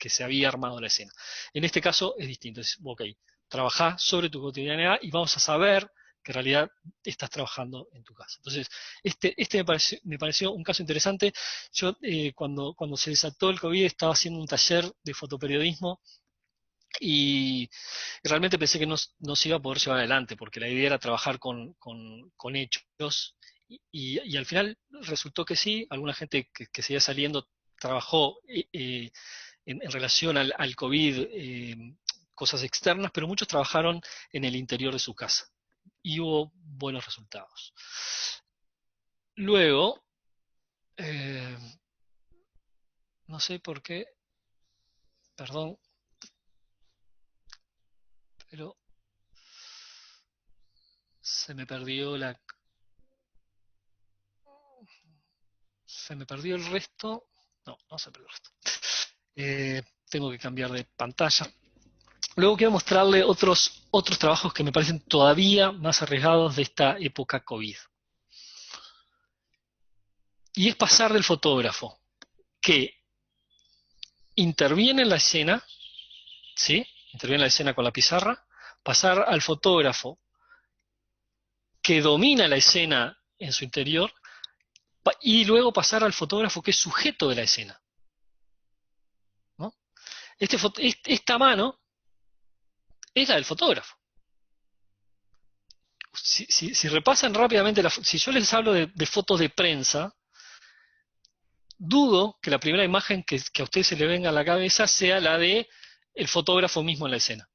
se había armado la escena. En este caso es distinto. Es, ok, trabajá sobre tu cotidianidad y vamos a saber que en realidad estás trabajando en tu casa. Entonces, este me pareció un caso interesante. Yo, cuando se desató el COVID, estaba haciendo un taller de fotoperiodismo y realmente pensé que no se iba a poder llevar adelante, porque la idea era trabajar con hechos, y al final resultó que sí. Alguna gente que seguía saliendo trabajó en relación al COVID, cosas externas, pero muchos trabajaron en el interior de su casa y hubo buenos resultados. Luego, no sé por qué, perdón, pero se me perdió el resto. No se perdió el resto. Tengo que cambiar de pantalla. Luego quiero mostrarle otros trabajos que me parecen todavía más arriesgados de esta época COVID. Y es pasar del fotógrafo que interviene en la escena, ¿sí? Interviene en la escena con la pizarra, pasar al fotógrafo que domina la escena en su interior, y luego pasar al fotógrafo que es sujeto de la escena, ¿no? Esta mano es la del fotógrafo. Si repasan rápidamente, si yo les hablo de fotos de prensa, dudo que la primera imagen que a usted se le venga a la cabeza sea la de el fotógrafo mismo en la escena.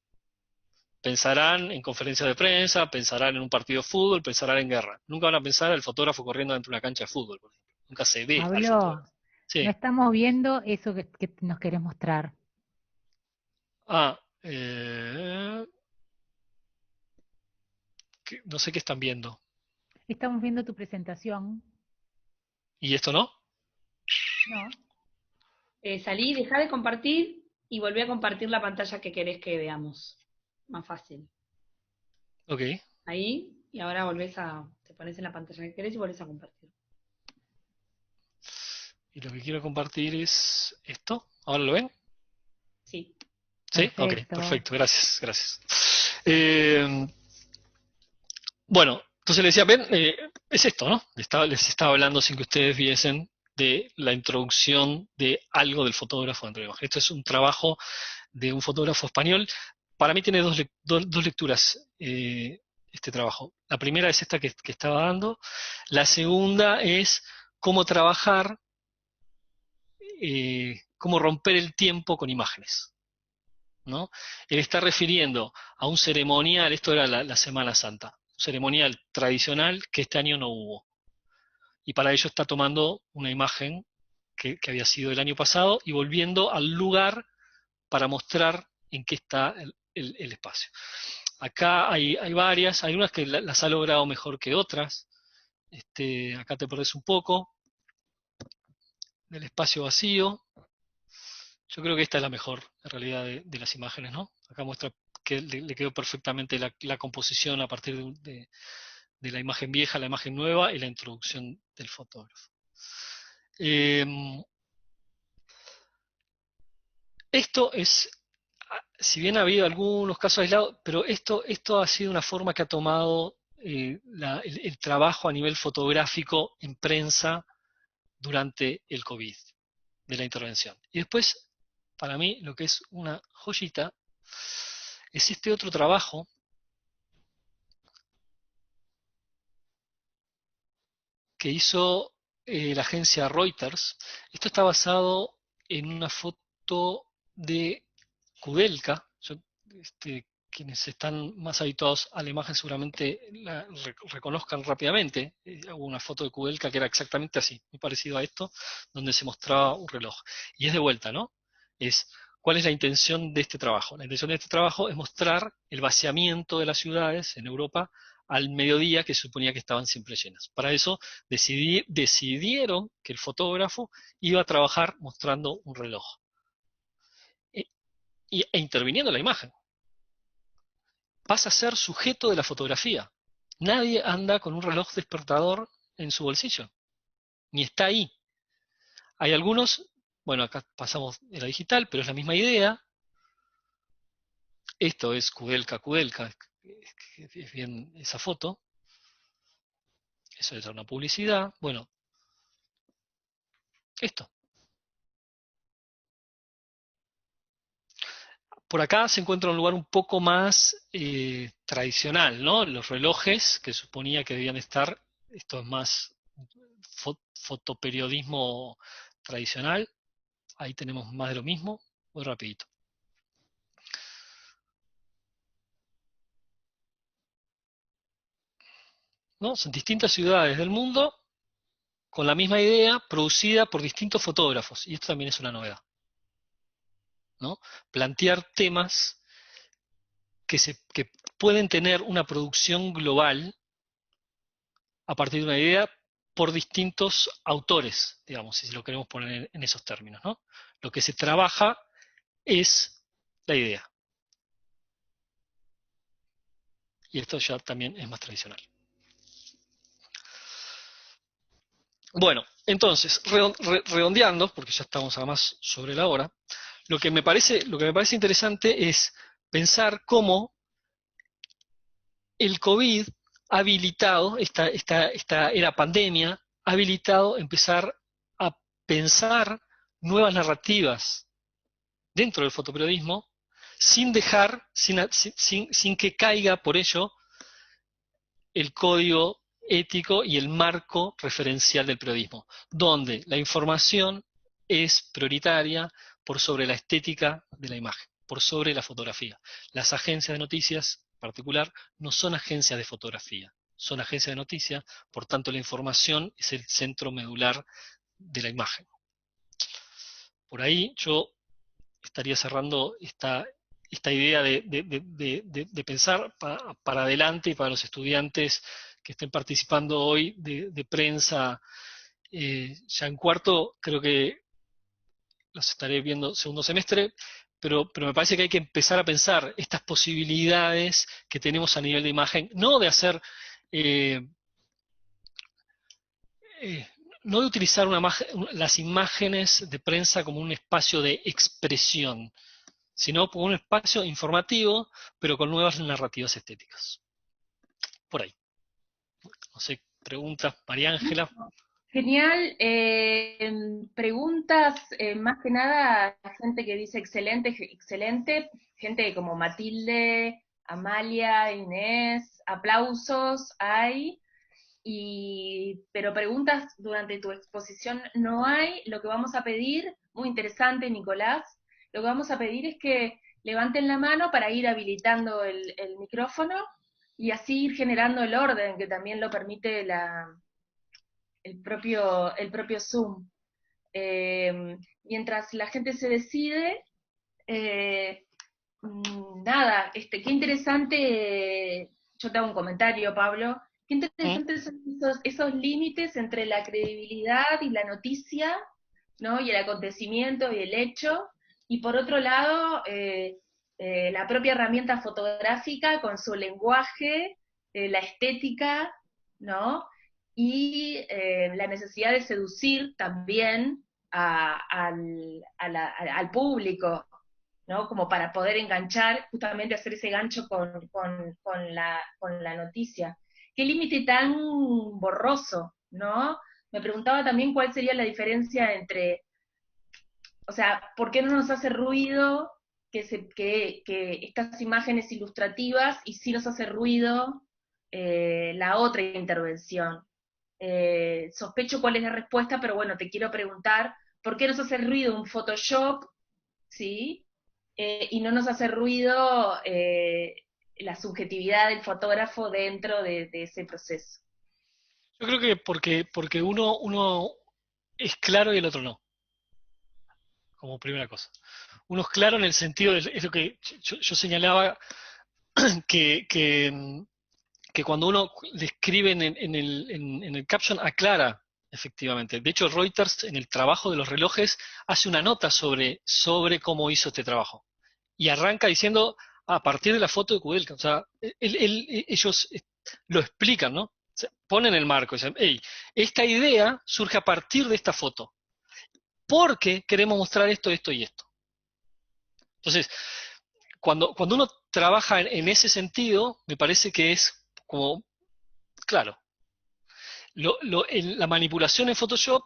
Pensarán en conferencias de prensa, pensarán en un partido de fútbol, pensarán en guerra. Nunca van a pensar al fotógrafo corriendo dentro de una cancha de fútbol, por ejemplo. Nunca se ve al Pablo, fotógrafo. no Sí. estamos viendo eso que nos querés mostrar. Ah, no sé qué están viendo. Estamos viendo tu presentación. ¿Y esto no? No. Salí, dejá de compartir y volví a compartir la pantalla que querés que veamos. Más fácil. Ok. Ahí, y ahora te pones en la pantalla que querés y volvés a compartir. Y lo que quiero compartir es esto. ¿Ahora lo ven? Sí. ¿Sí? Ok, Perfecto. perfecto. Gracias, gracias. Bueno, entonces les decía, ven, es esto, ¿no? Les estaba hablando sin que ustedes viesen de la introducción de algo del fotógrafo dentro de la imagen. Esto es un trabajo de un fotógrafo español. Para mí tiene dos lecturas este trabajo. La primera es esta que estaba dando. La segunda es cómo trabajar, cómo romper el tiempo con imágenes, ¿no? Él está refiriendo a un ceremonial, esto era la Semana Santa, un ceremonial tradicional que este año no hubo. Y para ello está tomando una imagen que había sido el año pasado y volviendo al lugar para mostrar en qué está el espacio. Acá hay varias, hay unas que las ha logrado mejor que otras. Acá te perdés un poco del espacio vacío. Yo creo que esta es la mejor, en realidad, de las imágenes, ¿no? Acá muestra que le quedó perfectamente la composición a partir de la imagen vieja a la imagen nueva y la introducción del fotógrafo. Esto es, si bien ha habido algunos casos aislados, pero esto ha sido una forma que ha tomado el trabajo a nivel fotográfico en prensa durante el COVID, de la intervención. Y después, para mí, lo que es una joyita, es este otro trabajo que hizo la agencia Reuters. Esto está basado en una foto de Kudelka. Quienes están más habituados a la imagen seguramente la reconozcan rápidamente. Hubo una foto de Kudelka que era exactamente así, muy parecido a esto, donde se mostraba un reloj. Y es de vuelta, ¿no? ¿Cuál es la intención de este trabajo? La intención de este trabajo es mostrar el vaciamiento de las ciudades en Europa al mediodía, que se suponía que estaban siempre llenas. Para eso decidieron que el fotógrafo iba a trabajar mostrando un reloj e interviniendo en la imagen. Pasa a ser sujeto de la fotografía. Nadie anda con un reloj despertador en su bolsillo, ni está ahí. Hay algunos, bueno, acá pasamos de la digital, pero es la misma idea. Esto es Kudelka, es bien esa foto. Eso es una publicidad. Bueno, esto. Por acá se encuentra un lugar un poco más tradicional, ¿no? Los relojes que suponía que debían estar, esto es más fotoperiodismo tradicional. Ahí tenemos más de lo mismo, muy rapidito. ¿No? Son distintas ciudades del mundo con la misma idea, producida por distintos fotógrafos, y esto también es una novedad, ¿no? Plantear temas que pueden tener una producción global a partir de una idea por distintos autores, digamos, si lo queremos poner en esos términos, ¿no? Lo que se trabaja es la idea. Y esto ya también es más tradicional. Bueno, entonces, redondeando, porque ya estamos además sobre la hora, lo que me parece interesante es pensar cómo el COVID ha habilitado, esta era pandemia, ha habilitado empezar a pensar nuevas narrativas dentro del fotoperiodismo sin dejar, sin que caiga por ello el código ético y el marco referencial del periodismo, donde la información es prioritaria por sobre la estética de la imagen. por sobre la fotografía. Las agencias de noticias, en particular, no son agencias de fotografía, son agencias de noticias, por tanto la información es el centro medular de la imagen. Por ahí yo estaría cerrando esta idea de pensar para adelante y para los estudiantes que estén participando hoy de prensa. Ya en cuarto creo que los estaré viendo segundo semestre, pero me parece que hay que empezar a pensar estas posibilidades que tenemos a nivel de imagen, no de hacer, eh, eh, no de utilizar las imágenes de prensa como un espacio de expresión, sino como un espacio informativo, pero con nuevas narrativas estéticas. Por ahí. No sé, preguntas, María Ángela. Genial. Preguntas, más que nada, gente que dice excelente, excelente, gente como Matilde, Amalia, Inés, aplausos hay, pero preguntas durante tu exposición no hay. Lo que vamos a pedir, muy interesante, Nicolás, lo que vamos a pedir es que levanten la mano para ir habilitando el micrófono y así ir generando el orden que también lo permite el propio Zoom. Mientras la gente se decide, nada, qué interesante, yo te hago un comentario, Pablo, qué interesantes son esos límites entre la credibilidad y la noticia, ¿no? Y el acontecimiento y el hecho, y por otro lado, la propia herramienta fotográfica con su lenguaje, la estética, ¿no? Y la necesidad de seducir también al público, ¿no? Como para poder enganchar, justamente hacer ese gancho con la noticia. Qué límite tan borroso, ¿no? Me preguntaba también cuál sería la diferencia entre, o sea, ¿por qué no nos hace ruido que estas imágenes ilustrativas y sí nos hace ruido la otra intervención? Sospecho cuál es la respuesta, pero bueno, te quiero preguntar, ¿por qué nos hace ruido un Photoshop, ¿sí? Y no nos hace ruido la subjetividad del fotógrafo dentro de ese proceso? Yo creo que porque uno es claro y el otro no, como primera cosa. Uno es claro en el sentido, es lo que yo señalaba, que, que, que cuando uno describe en el caption aclara, efectivamente. De hecho, Reuters en el trabajo de los relojes hace una nota sobre cómo hizo este trabajo. Y arranca diciendo, a partir de la foto de Kudelka. O sea, ellos lo explican, ¿no? O sea, ponen el marco, dicen, hey, esta idea surge a partir de esta foto, porque queremos mostrar esto, esto y esto. Entonces, cuando uno trabaja en ese sentido, me parece que es como, claro, la manipulación en Photoshop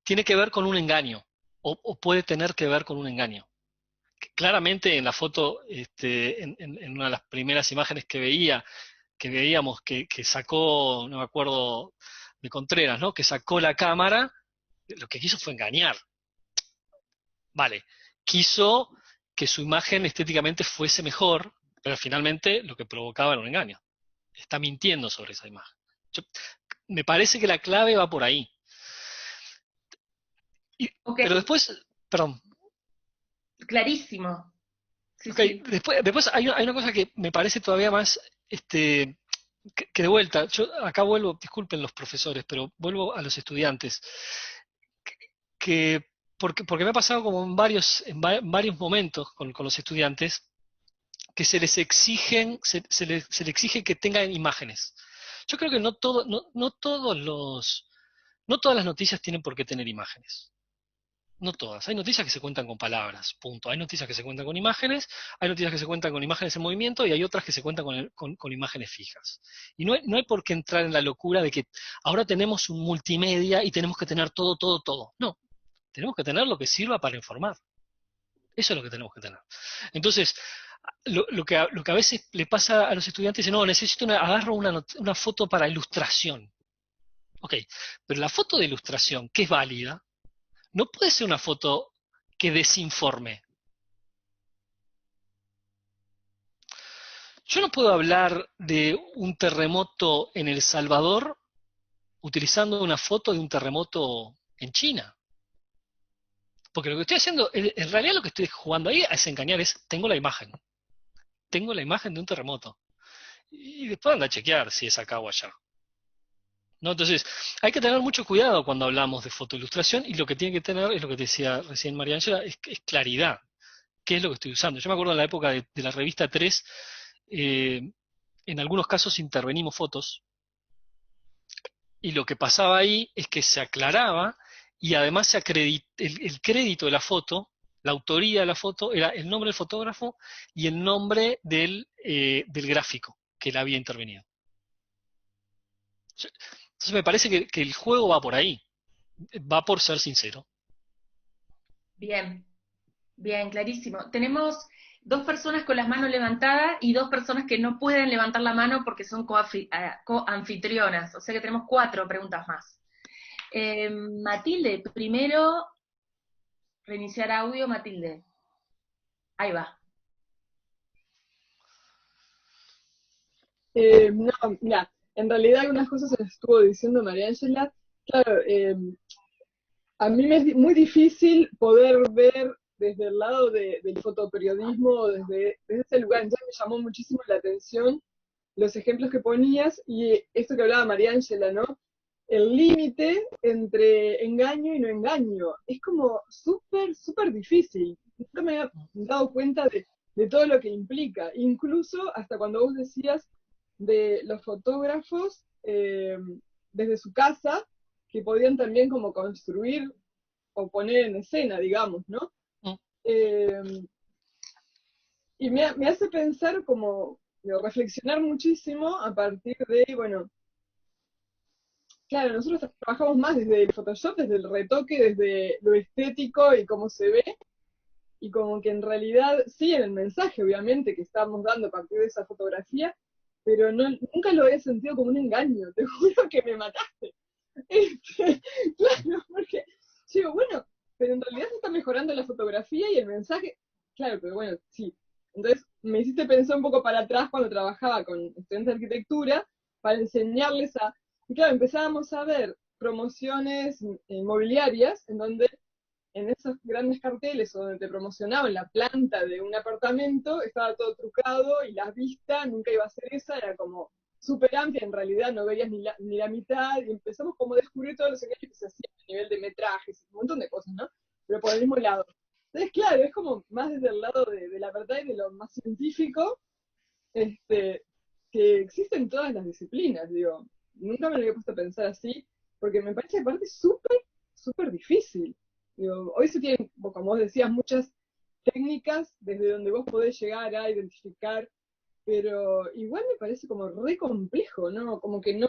tiene que ver con un engaño, o puede tener que ver con un engaño. Claramente en la foto, en una de las primeras imágenes que veíamos que sacó, no me acuerdo, de Contreras, ¿no? Que sacó la cámara, lo que quiso fue engañar. Vale, quiso que su imagen estéticamente fuese mejor, pero finalmente lo que provocaba era un engaño. Está mintiendo sobre esa imagen. Me parece que la clave va por ahí. Okay. Pero después, perdón. Clarísimo. Sí, Okay. sí. Después hay una cosa que me parece todavía más, que de vuelta, yo acá vuelvo, disculpen los profesores, pero vuelvo a los estudiantes, porque me ha pasado como en varios momentos con los estudiantes, que se les exige que tengan imágenes. Yo creo que no todas las noticias tienen por qué tener imágenes. No todas. Hay noticias que se cuentan con palabras, punto. Hay noticias que se cuentan con imágenes, hay noticias que se cuentan con imágenes en movimiento y hay otras que se cuentan con imágenes fijas. Y no hay por qué entrar en la locura de que ahora tenemos un multimedia y tenemos que tener todo, todo, todo. No, tenemos que tener lo que sirva para informar. Eso es lo que tenemos que tener. Entonces, lo que a veces le pasa a los estudiantes es, no, agarro una foto para ilustración. Ok, pero la foto de ilustración, que es válida, no puede ser una foto que desinforme. Yo no puedo hablar de un terremoto en El Salvador utilizando una foto de un terremoto en China. Porque lo que estoy haciendo, en realidad lo que estoy jugando ahí es engañar, tengo la imagen. Tengo la imagen de un terremoto. Y después anda a chequear si es acá o allá. ¿No? Entonces, hay que tener mucho cuidado cuando hablamos de fotoilustración y lo que tiene que tener, es lo que te decía recién María Ángela, es claridad. ¿Qué es lo que estoy usando? Yo me acuerdo en la época de la revista 3, en algunos casos intervenimos fotos y lo que pasaba ahí es que se aclaraba y además el crédito de la foto, la autoría de la foto, era el nombre del fotógrafo y el nombre del gráfico que la había intervenido. Entonces me parece que el juego va por ahí, va por ser sincero. Bien, bien, clarísimo. Tenemos dos personas con las manos levantadas y dos personas que no pueden levantar la mano porque son coanfitrionas. O sea que tenemos 4 preguntas más. Matilde, primero, reiniciar audio, Matilde. Ahí va. No, mira, en realidad algunas cosas se las estuvo diciendo María Ángela. Claro, a mí me es muy difícil poder ver desde el lado del fotoperiodismo, desde ese lugar. Entonces me llamó muchísimo la atención los ejemplos que ponías y esto que hablaba María Ángela, ¿no? El límite entre engaño y no engaño. Es como súper, súper difícil. Nunca me había dado cuenta de todo lo que implica. Incluso hasta cuando vos decías de los fotógrafos desde su casa, que podían también como construir o poner en escena, digamos, ¿no? Mm. Y me hace pensar como, reflexionar muchísimo a partir de, bueno, claro, nosotros trabajamos más desde el Photoshop, desde el retoque, desde lo estético y cómo se ve, y como que en realidad, sí, en el mensaje, obviamente, que estábamos dando a partir de esa fotografía, pero nunca lo he sentido como un engaño, te juro que me mataste. Claro, porque digo, bueno, pero en realidad se está mejorando la fotografía y el mensaje, claro, pero bueno, sí. Entonces me hiciste pensar un poco para atrás cuando trabajaba con estudiantes de arquitectura, para enseñarles y claro, empezábamos a ver promociones inmobiliarias en donde en esos grandes carteles o donde te promocionaban la planta de un apartamento, estaba todo trucado y la vista nunca iba a ser esa, era como súper amplia, en realidad no veías ni la mitad, y empezamos como a descubrir todos los engaños que se hacían a nivel de metrajes, un montón de cosas, ¿no? Pero por el mismo lado. Entonces, claro, es como más desde el lado de la verdad y de lo más científico, que existen en todas las disciplinas, digo. Nunca me lo había puesto a pensar así, porque me parece aparte súper, súper difícil. Digo, hoy se tienen, como vos decías, muchas técnicas desde donde vos podés llegar a identificar, pero igual me parece como re complejo, ¿no? Como que no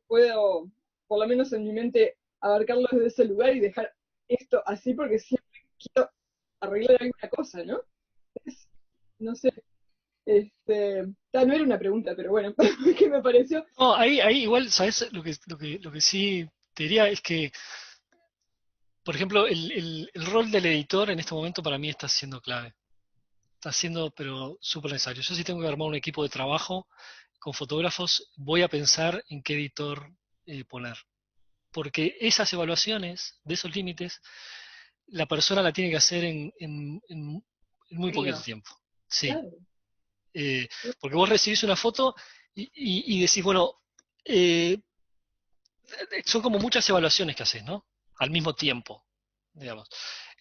puedo, por lo menos en mi mente, abarcarlo desde ese lugar y dejar esto así porque siempre quiero arreglar alguna cosa, ¿no? No sé, no era una pregunta, pero bueno, que me pareció. No, ahí igual, ¿sabes? Lo que sí te diría es que, por ejemplo, el rol del editor en este momento para mí está siendo clave. Está siendo, pero súper necesario. Yo sí tengo que armar un equipo de trabajo con fotógrafos, voy a pensar en qué editor poner. Porque esas evaluaciones de esos límites, la persona la tiene que hacer en muy poquito tiempo. Sí. Claro. Porque vos recibís una foto y decís, bueno, son como muchas evaluaciones que haces, ¿no? Al mismo tiempo, digamos.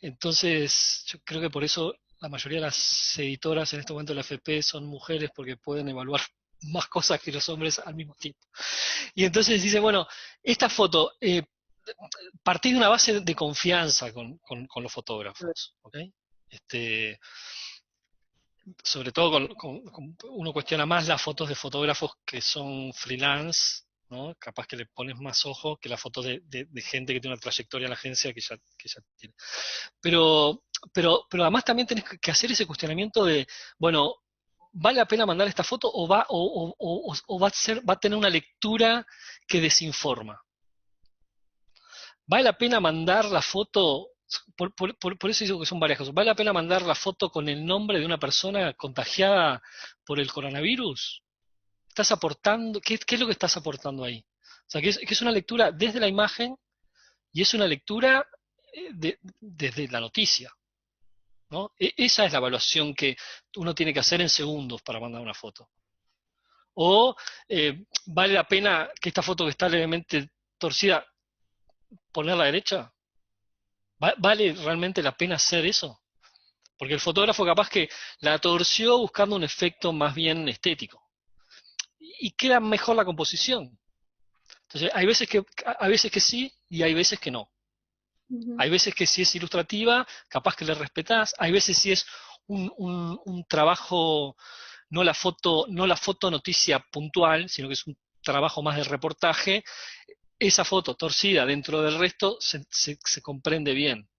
Entonces, yo creo que por eso la mayoría de las editoras en este momento de la FP son mujeres porque pueden evaluar más cosas que los hombres al mismo tiempo. Y entonces dice, bueno, esta foto, partí de una base de confianza con los fotógrafos, ¿ok? Sobre todo uno cuestiona más las fotos de fotógrafos que son freelance, ¿no? Capaz que le pones más ojo que las fotos de gente que tiene una trayectoria en la agencia que ya tiene. Pero además también tenés que hacer ese cuestionamiento de, bueno, ¿vale la pena mandar esta foto o va a tener una lectura que desinforma? ¿Vale la pena mandar la foto Por eso digo que son varias cosas. ¿Vale la pena mandar la foto con el nombre de una persona contagiada por el coronavirus? ¿Estás aportando? ¿Qué es lo que estás aportando ahí? O sea, que es una lectura desde la imagen y es una lectura desde la noticia, ¿no? Esa es la evaluación que uno tiene que hacer en segundos para mandar una foto. O ¿vale la pena que esta foto que está levemente torcida ponerla a la derecha? ¿Vale realmente la pena hacer eso? Porque el fotógrafo capaz que la torció buscando un efecto más bien estético. Y queda mejor la composición. Entonces, hay veces que sí y hay veces que no. Hay veces que si es ilustrativa, capaz que le respetás. Hay veces si es un trabajo, no la foto noticia puntual, sino que es un trabajo más de reportaje. Esa foto torcida dentro del resto se comprende bien.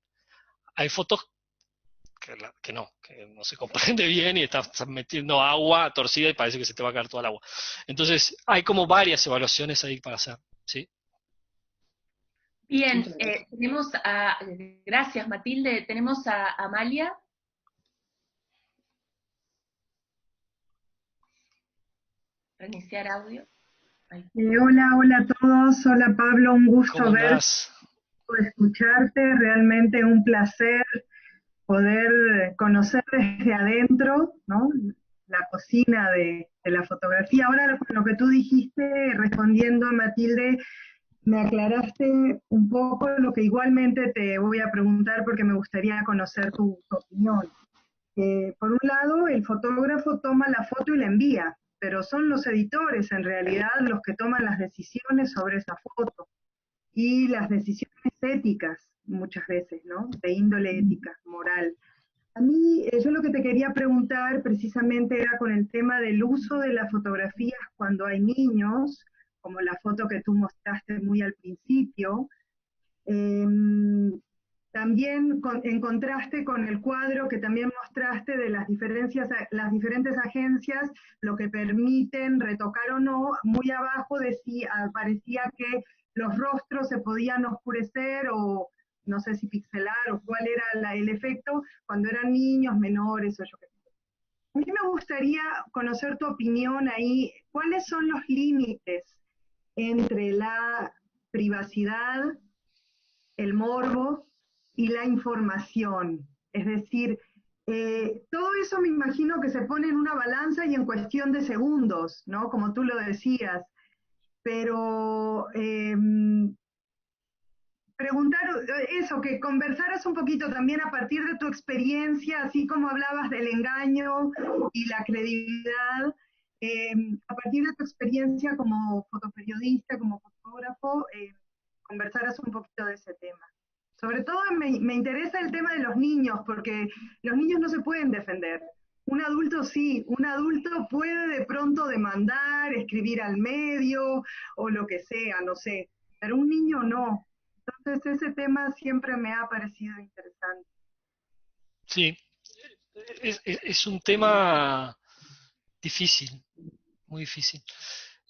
Hay fotos que no se comprende bien y estás metiendo agua torcida y parece que se te va a caer toda el agua. Entonces, hay como varias evaluaciones ahí para hacer, ¿sí? Bien, tenemos gracias Matilde, tenemos a Amalia. Reiniciar audio. Hola a todos, hola Pablo, un gusto ¿Cómo andás? escucharte, realmente un placer poder conocer desde adentro, ¿no? La cocina de la fotografía. Ahora con lo que tú dijiste, respondiendo a Matilde, me aclaraste un poco lo que igualmente te voy a preguntar porque me gustaría conocer tu opinión. Por un lado, el fotógrafo toma la foto y la envía, pero son los editores en realidad los que toman las decisiones sobre esa foto y las decisiones éticas muchas veces, ¿no? De índole ética, moral. A mí, yo lo que te quería preguntar precisamente era con el tema del uso de las fotografías cuando hay niños, como la foto que tú mostraste muy al principio. También en contraste con el cuadro que también mostraste de las diferentes agencias, lo que permiten retocar o no, muy abajo parecía que los rostros se podían oscurecer o no sé si pixelar o cuál era el efecto cuando eran niños menores o yo qué sé. A mí me gustaría conocer tu opinión ahí, ¿cuáles son los límites entre la privacidad, el morbo y la información? Es decir, todo eso me imagino que se pone en una balanza y en cuestión de segundos, ¿no? Como tú lo decías. Pero preguntar eso, que conversaras un poquito también a partir de tu experiencia, así como hablabas del engaño y la credibilidad, a partir de tu experiencia como fotoperiodista, como fotógrafo, conversaras un poquito de ese tema. Sobre todo me interesa el tema de los niños, porque los niños no se pueden defender. Un adulto sí, un adulto puede de pronto demandar, escribir al medio o lo que sea, no sé, pero un niño no. Entonces ese tema siempre me ha parecido interesante. Sí, es un tema difícil, muy difícil.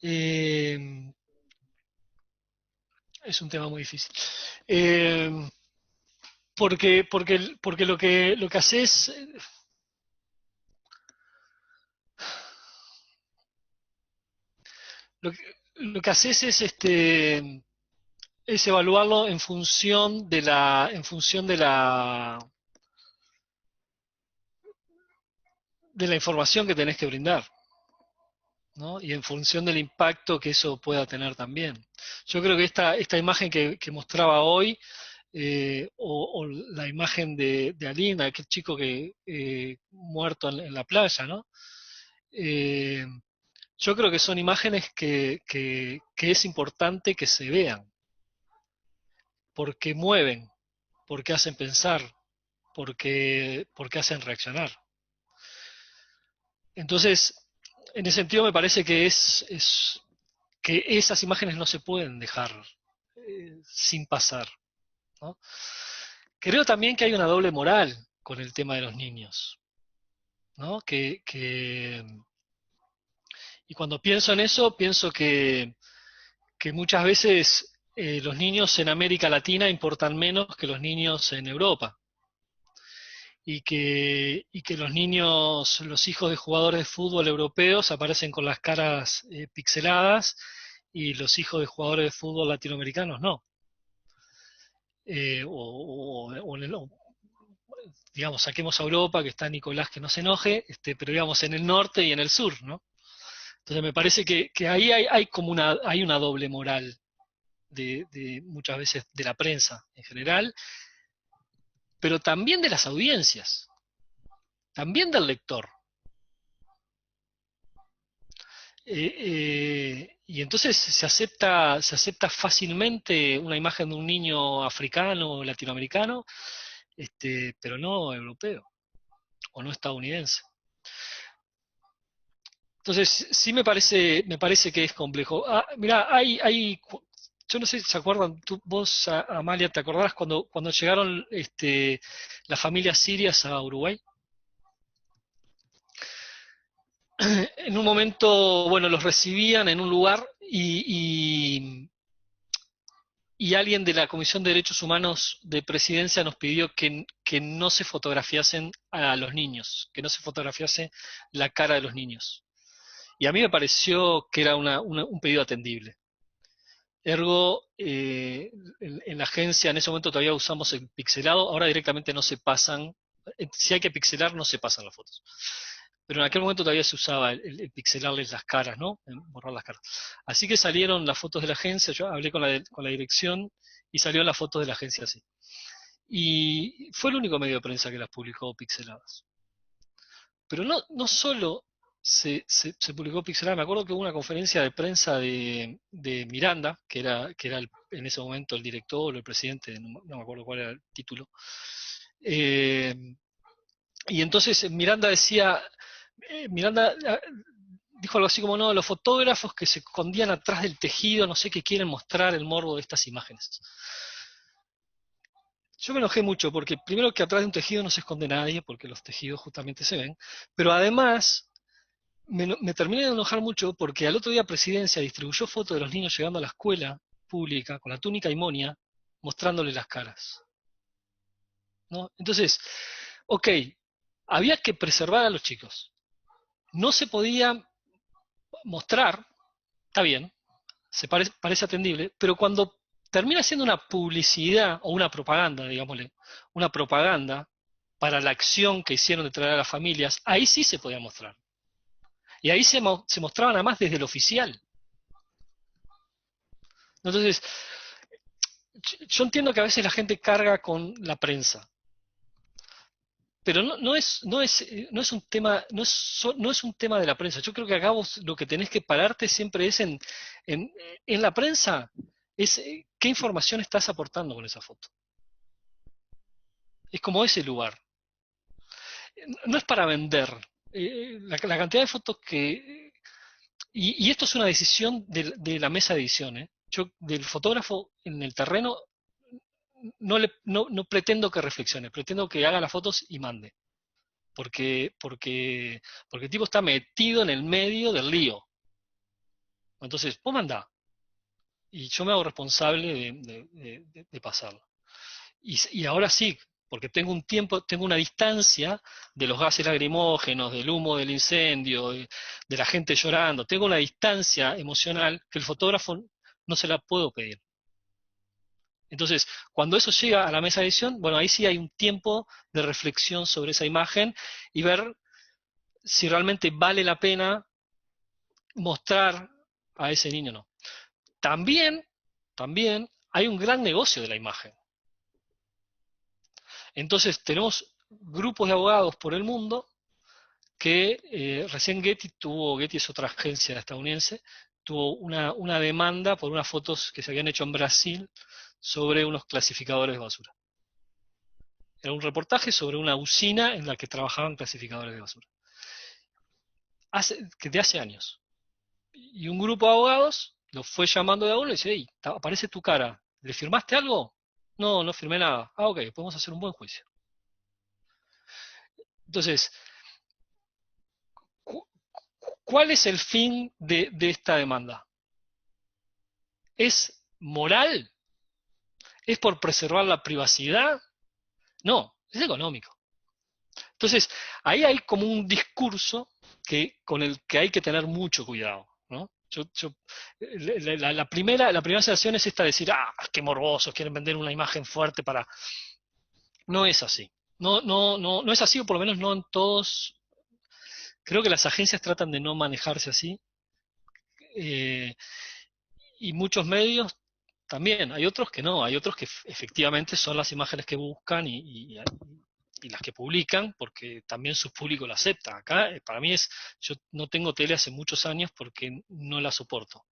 Es un tema muy difícil. Porque lo que haces, lo que haces es evaluarlo en función de la información que tenés que brindar, ¿no? Y en función del impacto que eso pueda tener también. Yo creo que esta imagen que mostraba hoy, o la imagen de Alina, aquel chico que muerto en la playa, ¿no? Yo creo que son imágenes que es importante que se vean, porque mueven, porque hacen pensar, porque hacen reaccionar. Entonces, en ese sentido me parece que que esas imágenes no se pueden dejar sin pasar, ¿no? Creo también que hay una doble moral con el tema de los niños, ¿no? Y cuando pienso en eso, pienso que muchas veces los niños en América Latina importan menos que los niños en Europa. Y que los niños, los hijos de jugadores de fútbol europeos aparecen con las caras pixeladas y los hijos de jugadores de fútbol latinoamericanos no. Digamos, saquemos a Europa, que está Nicolás, que no se enoje, pero digamos en el norte y en el sur, ¿no? Entonces me parece que ahí hay como hay una doble moral de muchas veces de la prensa en general, pero también de las audiencias, también del lector. Y entonces se acepta fácilmente una imagen de un niño africano o latinoamericano, pero no europeo o no estadounidense. Entonces sí me parece que es complejo. Mirá, yo no sé si se acuerdan, vos, Amalia, ¿te acordás cuando llegaron las familias sirias a Uruguay? En un momento, bueno, los recibían en un lugar y alguien de la Comisión de Derechos Humanos de Presidencia nos pidió que no se fotografiasen a los niños, que no se fotografiase la cara de los niños. Y a mí me pareció que era un pedido atendible. Ergo, en la agencia en ese momento todavía usamos el pixelado, ahora directamente no se pasan, si hay que pixelar no se pasan las fotos. Pero en aquel momento todavía se usaba el pixelarles las caras, ¿no? Borrar las caras. Así que salieron las fotos de la agencia, yo hablé con la dirección y salieron las fotos de la agencia así. Y fue el único medio de prensa que las publicó pixeladas. Pero no solo se publicó pixelada, me acuerdo que hubo una conferencia de prensa de Miranda, que era en ese momento el director o el presidente, no me acuerdo cuál era el título. Y entonces Miranda decía, Miranda dijo algo así como, no, los fotógrafos que se escondían atrás del tejido, no sé qué quieren mostrar el morbo de estas imágenes. Yo me enojé mucho porque primero que atrás de un tejido no se esconde nadie, porque los tejidos justamente se ven, pero además me terminé de enojar mucho porque al otro día Presidencia distribuyó fotos de los niños llegando a la escuela pública con la túnica y moña, mostrándoles las caras, ¿no? Entonces, ok, había que preservar a los chicos. No se podía mostrar, está bien, parece atendible, pero cuando termina siendo una publicidad o una propaganda, digámosle, una propaganda para la acción que hicieron de traer a las familias, ahí sí se podía mostrar. Y ahí se mostraban además desde el oficial. Entonces, yo entiendo que a veces la gente carga con la prensa, pero no es un tema, no es un tema de la prensa. Yo creo que acá vos lo que tenés que pararte siempre es en la prensa, es qué información estás aportando con esa foto. Es como ese lugar. No es para vender. La cantidad de fotos que... Y esto es una decisión de la mesa de edición. Yo, del fotógrafo en el terreno, no pretendo que reflexione, pretendo que haga las fotos y mande. Porque el tipo está metido en el medio del lío. Entonces, vos mandá. Y yo me hago responsable de pasarlo. Y ahora sí, porque tengo un tiempo, tengo una distancia de los gases lacrimógenos, del humo del incendio, de la gente llorando, tengo una distancia emocional que el fotógrafo no se la puedo pedir. Entonces, cuando eso llega a la mesa de edición, bueno, ahí sí hay un tiempo de reflexión sobre esa imagen y ver si realmente vale la pena mostrar a ese niño o no. También hay un gran negocio de la imagen. Entonces tenemos grupos de abogados por el mundo que recién Getty es otra agencia estadounidense, tuvo una demanda por unas fotos que se habían hecho en Brasil sobre unos clasificadores de basura. Era un reportaje sobre una usina en la que trabajaban clasificadores de basura. De hace años. Y un grupo de abogados lo fue llamando de a uno y dice, hey, aparece tu cara, ¿le firmaste algo? No, no firmé nada. Ah, ok, podemos hacer un buen juicio. Entonces, ¿cuál es el fin de esta demanda? Es moral? ¿Es por preservar la privacidad? No, es económico. Entonces, ahí hay como un discurso con el que hay que tener mucho cuidado, ¿no? La primera sensación es esta de decir, qué morbosos, quieren vender una imagen fuerte para... No es así. No es así, o por lo menos no en todos. Creo que las agencias tratan de no manejarse así. Y muchos medios también. Hay otros que no, hay otros que efectivamente son las imágenes que buscan y las que publican, porque también su público la acepta. Acá, para mí yo no tengo tele hace muchos años porque no la soporto.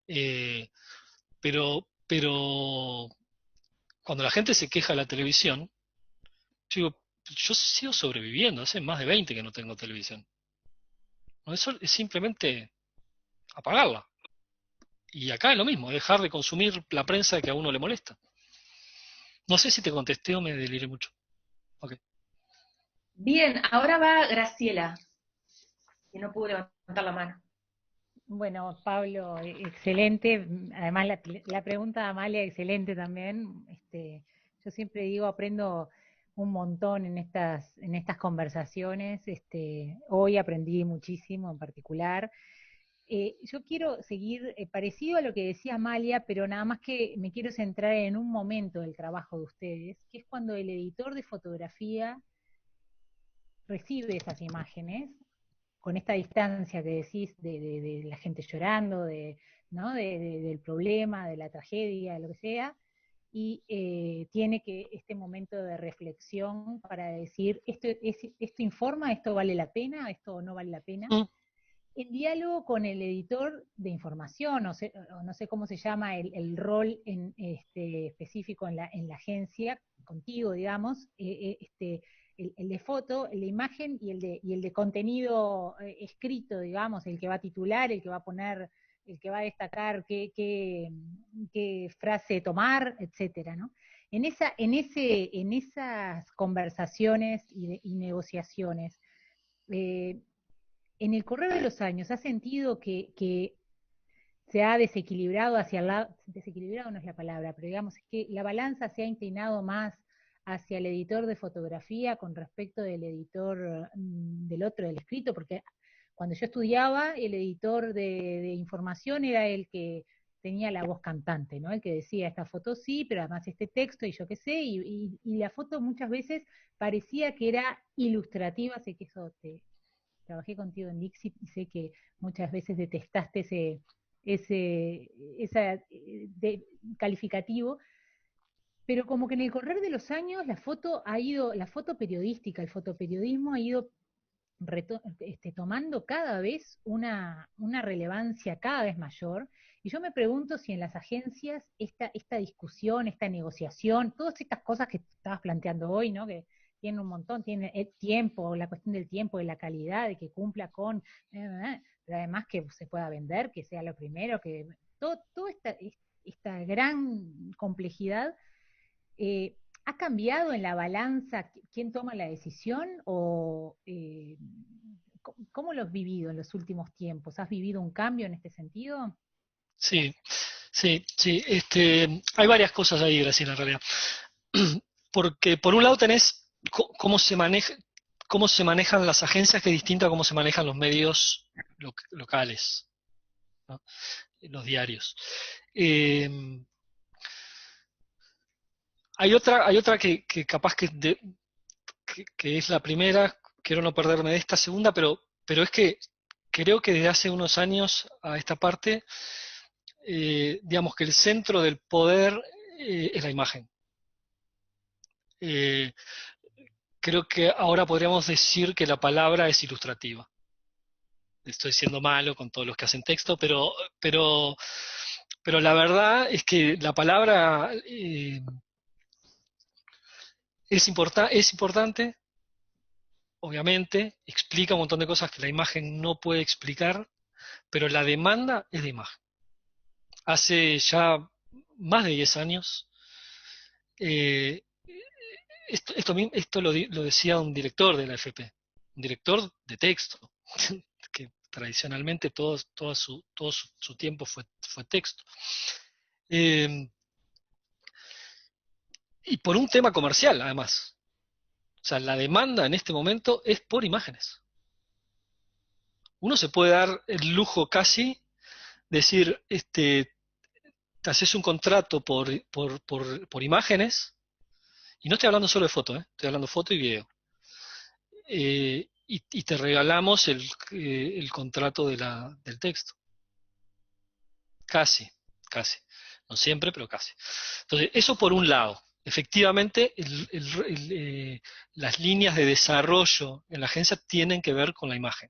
Pero cuando la gente se queja de la televisión, yo digo, yo sigo sobreviviendo, hace más de 20 que no tengo televisión. No, eso es simplemente apagarla. Y acá es lo mismo, dejar de consumir la prensa que a uno le molesta. No sé si te contesté o me deliré mucho. Okay. Bien, ahora va Graciela, que no pudo levantar la mano. Bueno, Pablo, excelente. Además, la pregunta de Amalia, excelente también. Yo siempre digo, aprendo un montón en estas conversaciones. Hoy aprendí muchísimo en particular. Yo quiero seguir parecido a lo que decía Amalia, pero nada más que me quiero centrar en un momento del trabajo de ustedes, que es cuando el editor de fotografía recibe esas imágenes con esta distancia que decís de la gente llorando, ¿no? del problema, de la tragedia, de lo que sea, y tiene que este momento de reflexión para decir, esto informa, esto vale la pena, esto no vale la pena. En diálogo con el editor de información, no sé cómo se llama el rol específico en la agencia, contigo, digamos, el de foto, el de imagen y el de contenido escrito, digamos, el que va a titular, el que va a poner, el que va a destacar qué frase tomar, etcétera, ¿no? En esas conversaciones y negociaciones, en el correr de los años, ¿has sentido que se ha desequilibrado hacia el lado, desequilibrado no es la palabra, pero digamos que la balanza se ha inclinado más hacia el editor de fotografía con respecto del editor del otro, del escrito? Porque cuando yo estudiaba, el editor de información era el que tenía la voz cantante, ¿no? El que decía, esta foto sí, pero además este texto y yo qué sé, y la foto muchas veces parecía que era ilustrativa, sé que eso trabajé contigo en Dixit y sé que muchas veces detestaste ese calificativo, pero como que en el correr de los años la foto periodística, el fotoperiodismo ha ido tomando cada vez una relevancia cada vez mayor, y yo me pregunto si en las agencias esta discusión, esta negociación, todas estas cosas que estabas planteando hoy, ¿no? Que tienen un montón, tienen el tiempo, la cuestión del tiempo, de la calidad, de que cumpla con, pero además que se pueda vender, que sea lo primero, que toda esta gran complejidad, ¿ha cambiado en la balanza quién toma la decisión o cómo lo has vivido en los últimos tiempos? ¿Has vivido un cambio en este sentido? Sí, sí. Hay varias cosas ahí, Graciela, en realidad. Porque por un lado tenés cómo se manejan las agencias, que es distinto a cómo se manejan los medios locales, ¿no? Los diarios. Hay otra que capaz que es la primera, quiero no perderme de esta segunda, pero es que creo que desde hace unos años a esta parte, digamos que el centro del poder es la imagen. Creo que ahora podríamos decir que la palabra es ilustrativa. Estoy siendo malo con todos los que hacen texto, pero la verdad es que la palabra es importante, obviamente, explica un montón de cosas que la imagen no puede explicar, pero la demanda es de imagen. Hace ya más de 10 años, esto lo decía un director de la FP, un director de texto, que tradicionalmente todo su tiempo fue texto. Y por un tema comercial, además. O sea, la demanda en este momento es por imágenes. Uno se puede dar el lujo casi de decir, te haces un contrato por imágenes, y no estoy hablando solo de foto, estoy hablando de foto y video. Y te regalamos el contrato del texto. Casi, casi. No siempre, pero casi. Entonces, eso por un lado. Efectivamente, las líneas de desarrollo en la agencia tienen que ver con la imagen.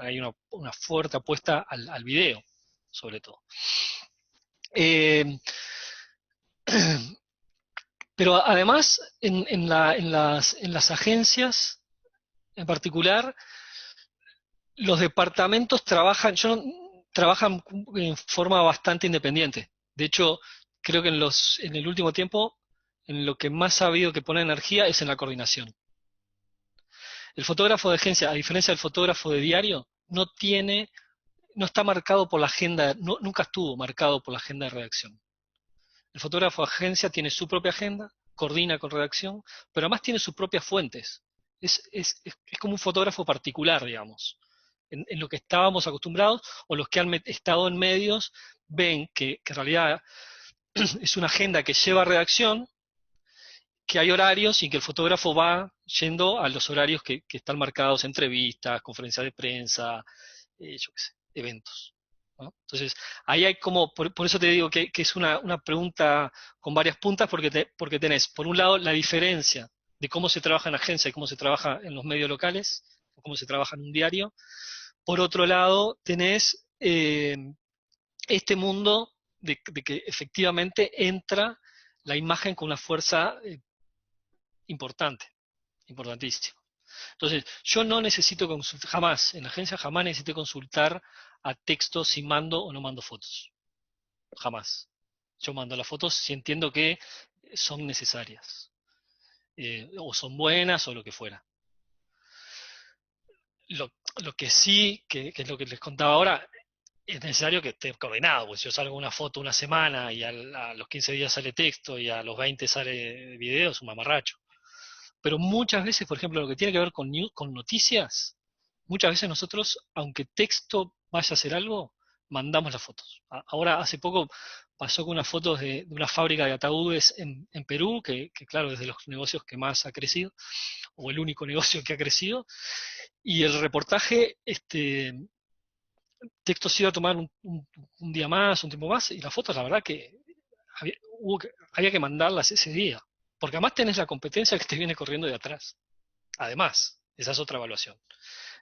Hay una fuerte apuesta al video, sobre todo. Pero además, en las agencias, en particular, los departamentos trabajan en forma bastante independiente. De hecho, creo que en el último tiempo, en lo que más ha habido que poner energía es en la coordinación. El fotógrafo de agencia, a diferencia del fotógrafo de diario, no está marcado por la agenda, nunca estuvo marcado por la agenda de redacción. El fotógrafo de agencia tiene su propia agenda, coordina con redacción, pero además tiene sus propias fuentes. Es como un fotógrafo particular, digamos. En lo que estábamos acostumbrados, o los que han estado en medios, ven que en realidad es una agenda que lleva a redacción, que hay horarios y que el fotógrafo va yendo a los horarios que están marcados, entrevistas, conferencias de prensa, yo qué sé, eventos, ¿no? Entonces, ahí hay como, por eso te digo que es una pregunta con varias puntas, porque tenés, por un lado, la diferencia de cómo se trabaja en agencia y cómo se trabaja en los medios locales, o cómo se trabaja en un diario. Por otro lado, tenés este mundo de que efectivamente entra la imagen con una fuerza importante, importantísima. Entonces, yo no necesito consultar, jamás, en la agencia jamás necesité consultar a texto si mando o no mando fotos. Jamás. Yo mando las fotos si entiendo que son necesarias. O son buenas o lo que fuera. Lo que sí, que es lo que les contaba ahora, es necesario que esté coordinado, pues si yo salgo una foto una semana y a los 15 días sale texto y a los 20 sale video, es un mamarracho. Pero muchas veces, por ejemplo, lo que tiene que ver con noticias, muchas veces nosotros, aunque texto vaya a hacer algo, mandamos las fotos. Ahora, hace poco pasó con unas fotos de una fábrica de ataúdes en Perú, que claro, es de los negocios que más ha crecido, o el único negocio que ha crecido, y el reportaje, texto se iba a tomar un día más, un tiempo más, y las fotos, la verdad que había que mandarlas ese día, porque además tenés la competencia que te viene corriendo de atrás. Además, esa es otra evaluación.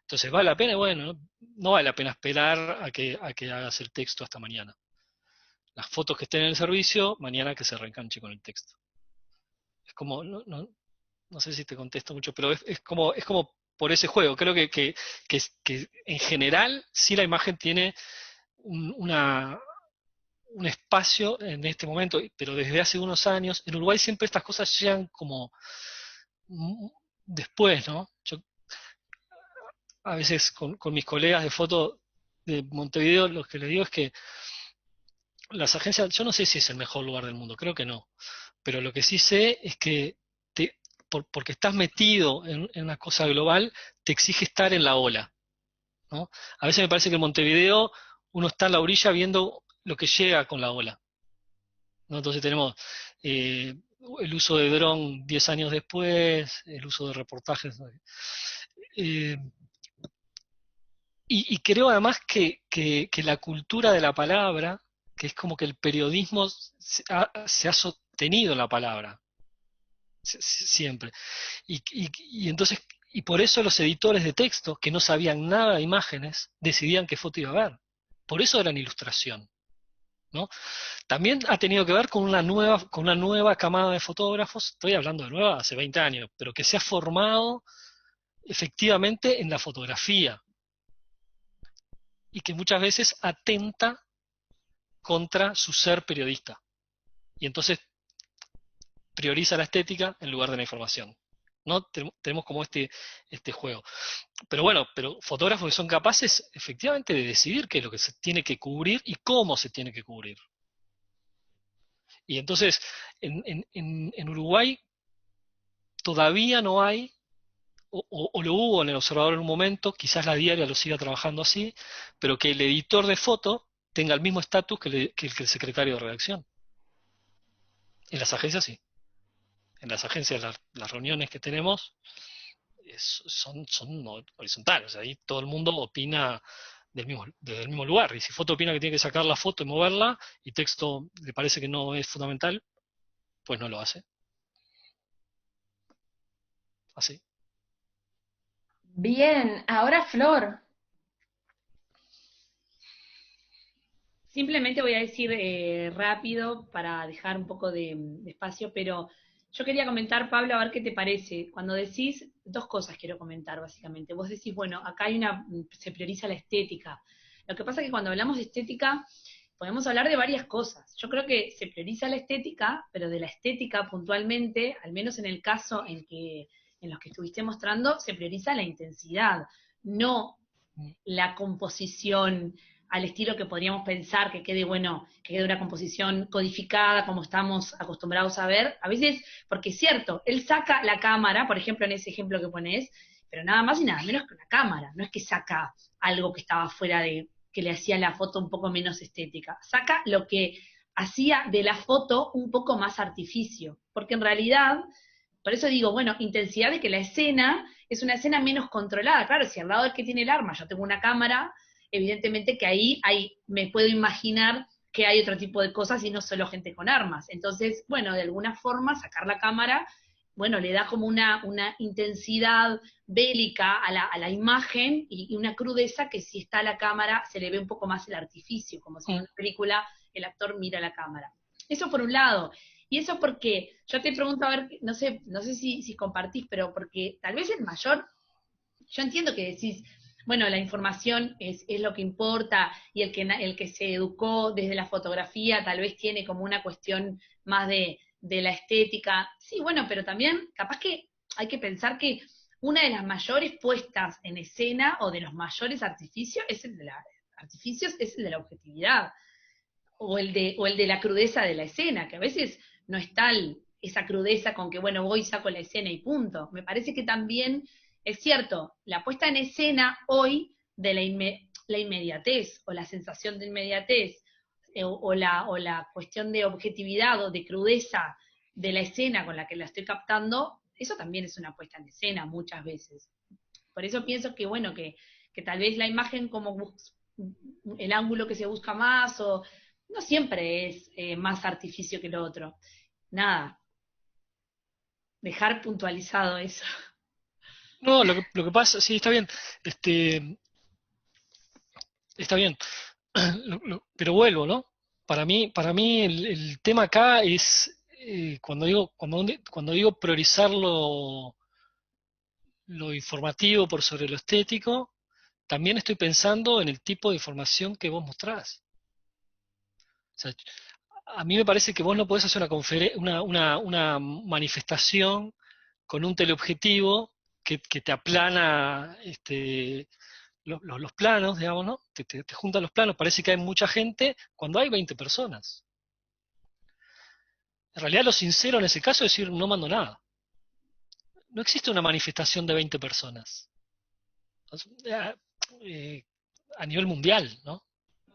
Entonces, ¿vale la pena? Bueno, no vale la pena esperar a que hagas el texto hasta mañana. Las fotos que estén en el servicio, mañana que se reenganche con el texto. Es como, no sé si te contesto mucho, pero es como por ese juego. Creo que en general sí la imagen tiene un espacio en este momento, pero desde hace unos años, en Uruguay siempre estas cosas llegan como después, ¿no? Yo a veces con mis colegas de foto de Montevideo, lo que les digo es que las agencias, yo no sé si es el mejor lugar del mundo, creo que no, pero lo que sí sé es que porque estás metido en una cosa global, te exige estar en la ola, ¿no? A veces me parece que en Montevideo uno está en la orilla viendo lo que llega con la ola, ¿no? Entonces tenemos el uso de dron 10 años después, el uso de reportajes. Y creo además que la cultura de la palabra, que es como que el periodismo se ha sostenido en la palabra, siempre. Y entonces, y por eso los editores de texto, que no sabían nada de imágenes, decidían qué foto iba a haber. Por eso eran ilustración, ¿no? También ha tenido que ver con una nueva camada de fotógrafos, estoy hablando de nueva hace 20 años, pero que se ha formado efectivamente en la fotografía y que muchas veces atenta contra su ser periodista. Y entonces prioriza la estética en lugar de la información, ¿no? Tenemos como este juego. Pero bueno, fotógrafos que son capaces efectivamente de decidir qué es lo que se tiene que cubrir y cómo se tiene que cubrir. Y entonces, en Uruguay todavía no hay, o lo hubo en el Observador en un momento, quizás la diaria lo siga trabajando así, pero que el editor de foto tenga el mismo estatus que el secretario de redacción. En las agencias sí. En las agencias las reuniones que tenemos son horizontales. Ahí todo el mundo opina desde el mismo lugar. Y si foto opina que tiene que sacar la foto y moverla, y texto le parece que no es fundamental, pues no lo hace. Así. Bien, ahora Flor. Simplemente voy a decir rápido para dejar un poco de espacio, pero yo quería comentar, Pablo, a ver qué te parece. Cuando decís, dos cosas quiero comentar básicamente. Vos decís, bueno, acá se prioriza la estética. Lo que pasa es que cuando hablamos de estética, podemos hablar de varias cosas. Yo creo que se prioriza la estética, pero de la estética puntualmente, al menos en el caso en los que estuviste mostrando, se prioriza la intensidad, no la composición al estilo que podríamos pensar que quede, bueno, que quede una composición codificada como estamos acostumbrados a ver. A veces, porque es cierto, él saca la cámara, por ejemplo, en ese ejemplo que pones, pero nada más y nada menos que una cámara. No es que saca algo que estaba fuera que le hacía la foto un poco menos estética. Saca lo que hacía de la foto un poco más artificio. Porque en realidad, por eso digo, bueno, intensidad de que la escena es una escena menos controlada. Claro, si al lado del que tiene el arma yo tengo una cámara, evidentemente que ahí me puedo imaginar que hay otro tipo de cosas y no solo gente con armas. Entonces, bueno, de alguna forma sacar la cámara, bueno, le da como una intensidad bélica a la imagen y una crudeza que si está la cámara se le ve un poco más el artificio, como si en una película el actor mira la cámara. Eso por un lado. Y eso porque, yo te pregunto, a ver, no sé si compartís, pero porque tal vez el mayor, yo entiendo que decís, bueno, la información es lo que importa y el que se educó desde la fotografía tal vez tiene como una cuestión más de la estética. Sí, bueno, pero también capaz que hay que pensar que una de las mayores puestas en escena o de los mayores artificios es el de la objetividad o el de la crudeza de la escena, que a veces no es tal esa crudeza con que, bueno, voy, saco la escena y punto. Me parece que también es cierto, la puesta en escena hoy de la inmediatez o la sensación de inmediatez o la cuestión de objetividad o de crudeza de la escena con la que la estoy captando, eso también es una puesta en escena muchas veces. Por eso pienso que, bueno, que tal vez la imagen como el ángulo que se busca más o no siempre es más artificio que lo otro. Nada, dejar puntualizado eso. No, lo que pasa, sí, está bien. Está bien. Pero vuelvo, ¿no? Para mí el tema acá es cuando digo priorizar lo informativo por sobre lo estético, también estoy pensando en el tipo de información que vos mostrás. O sea, a mí me parece que vos no podés hacer una manifestación con un teleobjetivo que te aplana los planos, digamos, ¿no? Te juntan los planos, parece que hay mucha gente cuando hay 20 personas. En realidad lo sincero en ese caso es decir, no mando nada. No existe una manifestación de 20 personas. A nivel mundial, ¿no?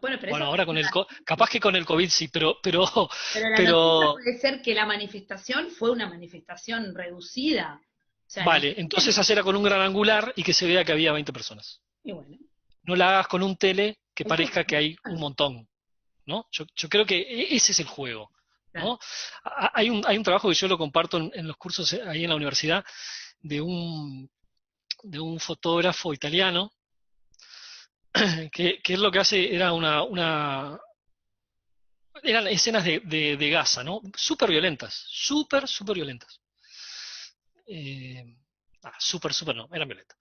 Bueno, ahora con capaz que con el COVID sí, pero la noticia puede ser que la manifestación fue una manifestación reducida. O sea, vale, entonces hacerla con un gran angular y que se vea que había 20 personas. Y bueno. No la hagas con un tele que parezca que hay un montón, ¿no? Yo creo que ese es el juego, ¿no? Claro. Hay un trabajo que yo lo comparto en los cursos ahí en la universidad de un fotógrafo italiano que es lo que hace, eran escenas de Gaza, ¿no? Súper violentas, súper violentas. Súper no, eran violentas.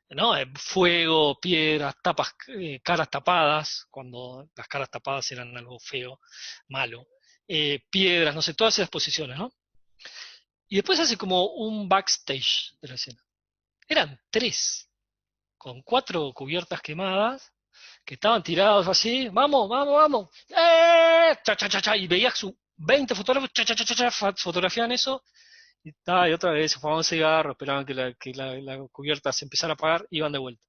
¿No? Fuego, piedras, caras tapadas, cuando las caras tapadas eran algo feo, malo. Piedras, no sé, todas esas posiciones, ¿no? Y después hace como un backstage de la escena. Eran 3, con 4 cubiertas quemadas, que estaban tirados así, vamos, cha, cha, cha, cha, y veías 20 fotógrafos, fotografían eso, y otra vez se fumaban cigarros, esperaban que la cubierta se empezara a apagar, y iban de vuelta.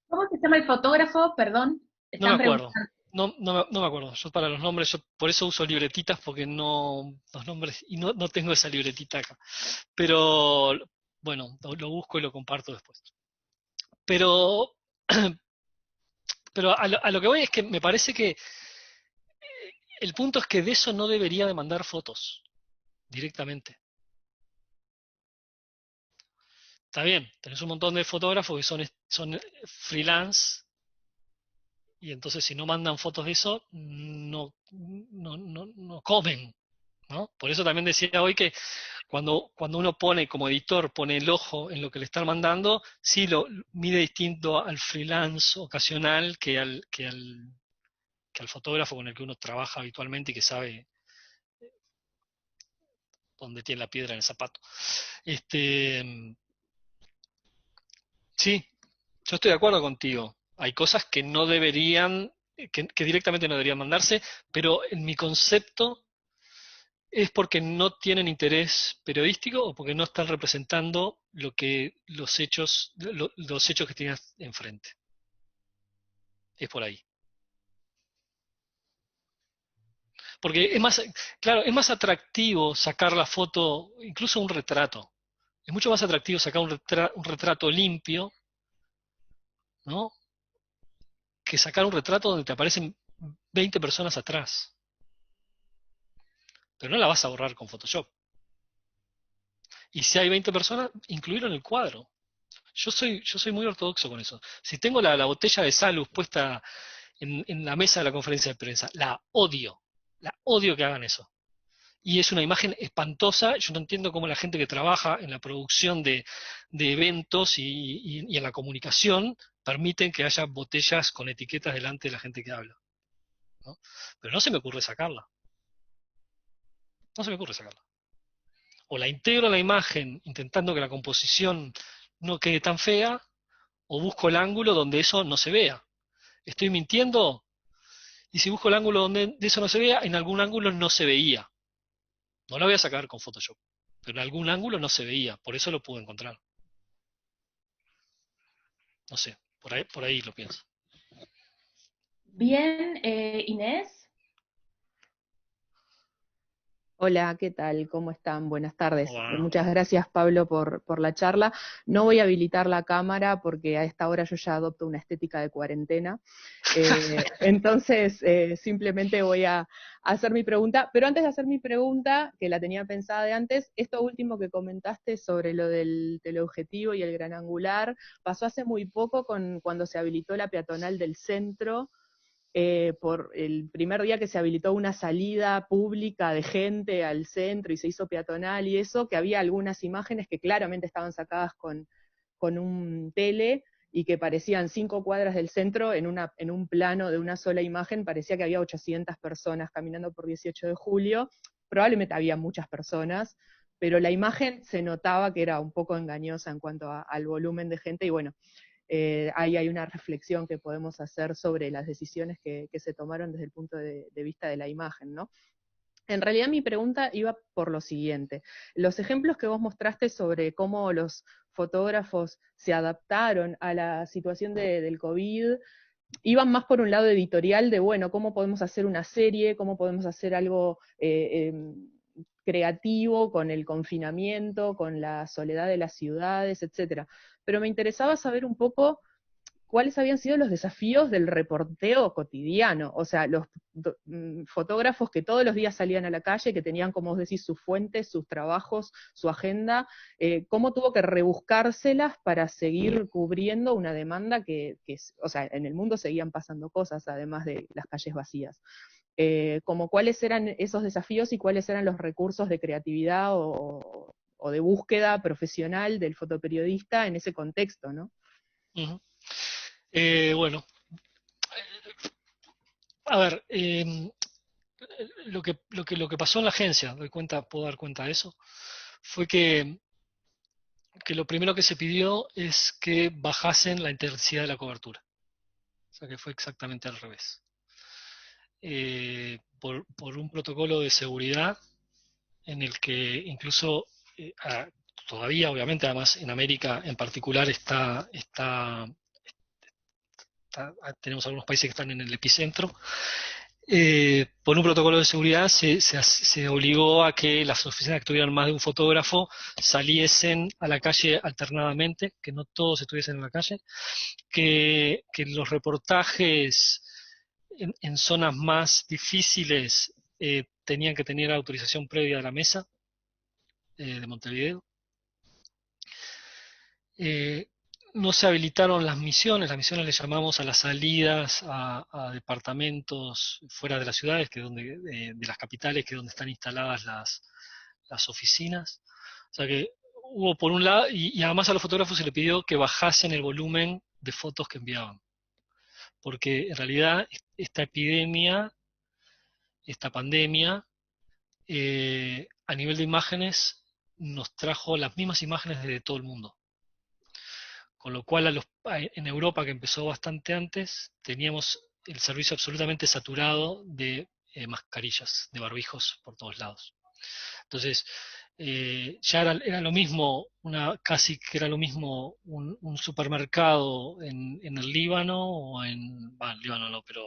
¿Cómo se llama el fotógrafo? Perdón, No me están acuerdo. preguntando. No me acuerdo. Yo para los nombres, yo por eso uso libretitas, porque los nombres, y no tengo esa libretita acá. Pero bueno, lo busco y lo comparto después. Pero, pero a lo que voy es que me parece que el punto es que de eso no debería de mandar fotos directamente. Está bien, tenés un montón de fotógrafos que son freelance, y entonces si no mandan fotos de eso, no comen, ¿no? Por eso también decía hoy que cuando uno pone, como editor, pone el ojo en lo que le están mandando, sí lo mide distinto al freelance ocasional que al fotógrafo con el que uno trabaja habitualmente y que sabe dónde tiene la piedra en el zapato. Sí, yo estoy de acuerdo contigo. Hay cosas que no deberían, que directamente no deberían mandarse, pero en mi concepto es porque no tienen interés periodístico o porque no están representando los hechos que tienes enfrente. Es por ahí. Porque claro, es más atractivo sacar la foto, incluso un retrato. Es mucho más atractivo sacar un retrato limpio, ¿no? Que sacar un retrato donde te aparecen 20 personas atrás. Pero no la vas a borrar con Photoshop. Y si hay 20 personas, incluirlo en el cuadro. Yo soy muy ortodoxo con eso. Si tengo la botella de Salus puesta en la mesa de la conferencia de prensa, la odio que hagan eso. Y es una imagen espantosa. Yo no entiendo cómo la gente que trabaja en la producción de eventos y en la comunicación permiten que haya botellas con etiquetas delante de la gente que habla, ¿no? Pero no se me ocurre sacarla. No se me ocurre sacarla. O la integro en la imagen intentando que la composición no quede tan fea, o busco el ángulo donde eso no se vea. ¿Estoy mintiendo? Y si busco el ángulo donde eso no se vea, en algún ángulo no se veía. No la voy a sacar con Photoshop, pero en algún ángulo no se veía, por eso lo pude encontrar. No sé, por ahí lo pienso. Bien, Inés. Hola, ¿qué tal? ¿Cómo están? Buenas tardes. Wow. Muchas gracias, Pablo, por la charla. No voy a habilitar la cámara porque a esta hora yo ya adopto una estética de cuarentena. Entonces, simplemente voy a hacer mi pregunta. Pero antes de hacer mi pregunta, que la tenía pensada de antes, esto último que comentaste sobre lo del teleobjetivo y el gran angular, pasó hace muy poco cuando se habilitó la peatonal del centro. Por el primer día que se habilitó una salida pública de gente al centro y se hizo peatonal y eso, que había algunas imágenes que claramente estaban sacadas con un tele y que parecían 5 cuadras del centro en un plano de una sola imagen, parecía que había 800 personas caminando por 18 de julio, probablemente había muchas personas, pero la imagen se notaba que era un poco engañosa en cuanto al volumen de gente, y bueno, ahí hay una reflexión que podemos hacer sobre las decisiones que se tomaron desde el punto de vista de la imagen, ¿no? En realidad mi pregunta iba por lo siguiente. Los ejemplos que vos mostraste sobre cómo los fotógrafos se adaptaron a la situación del COVID, iban más por un lado editorial de, bueno, cómo podemos hacer una serie, cómo podemos hacer algo creativo con el confinamiento, con la soledad de las ciudades, etcétera. Pero me interesaba saber un poco cuáles habían sido los desafíos del reporteo cotidiano, o sea, los fotógrafos que todos los días salían a la calle, que tenían, como vos decís, sus fuentes, sus trabajos, su agenda, cómo tuvo que rebuscárselas para seguir cubriendo una demanda o sea, en el mundo seguían pasando cosas, además de las calles vacías. Como cuáles eran esos desafíos y cuáles eran los recursos de creatividad o de búsqueda profesional del fotoperiodista en ese contexto, ¿no? Uh-huh. Bueno, a ver, lo que pasó en la agencia, puedo dar cuenta de eso, fue que lo primero que se pidió es que bajasen la intensidad de la cobertura. O sea que fue exactamente al revés. por un protocolo de seguridad en el que incluso todavía, obviamente, además en América en particular tenemos algunos países que están en el epicentro. Por un protocolo de seguridad se obligó a que las oficinas que tuvieran más de un fotógrafo saliesen a la calle alternadamente, que no todos estuviesen en la calle, que los reportajes en zonas más difíciles tenían que tener autorización previa de la mesa de Montevideo. No se habilitaron las misiones le llamamos a las salidas a departamentos fuera de las ciudades, de las capitales, que es donde están instaladas las oficinas. O sea que hubo por un lado, y además a los fotógrafos se les pidió que bajasen el volumen de fotos que enviaban. Porque en realidad esta pandemia, a nivel de imágenes, nos trajo las mismas imágenes desde todo el mundo. Con lo cual en Europa, que empezó bastante antes, teníamos el servicio absolutamente saturado de mascarillas, de barbijos por todos lados. Entonces, ya era lo mismo, casi que era lo mismo un supermercado en el Líbano, o Líbano no, pero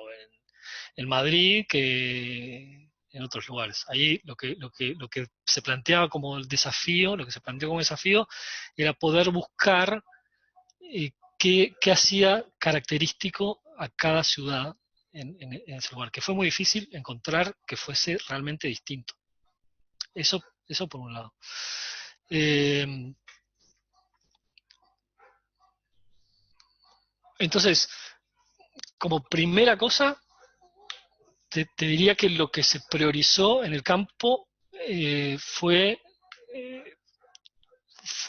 en Madrid, que en otros lugares. Ahí lo que se planteaba como el desafío, lo que se planteó como desafío, era poder buscar qué hacía característico a cada ciudad en ese lugar, que fue muy difícil encontrar que fuese realmente distinto. Eso por un lado. Entonces, como primera cosa, te diría que lo que se priorizó en el campo fue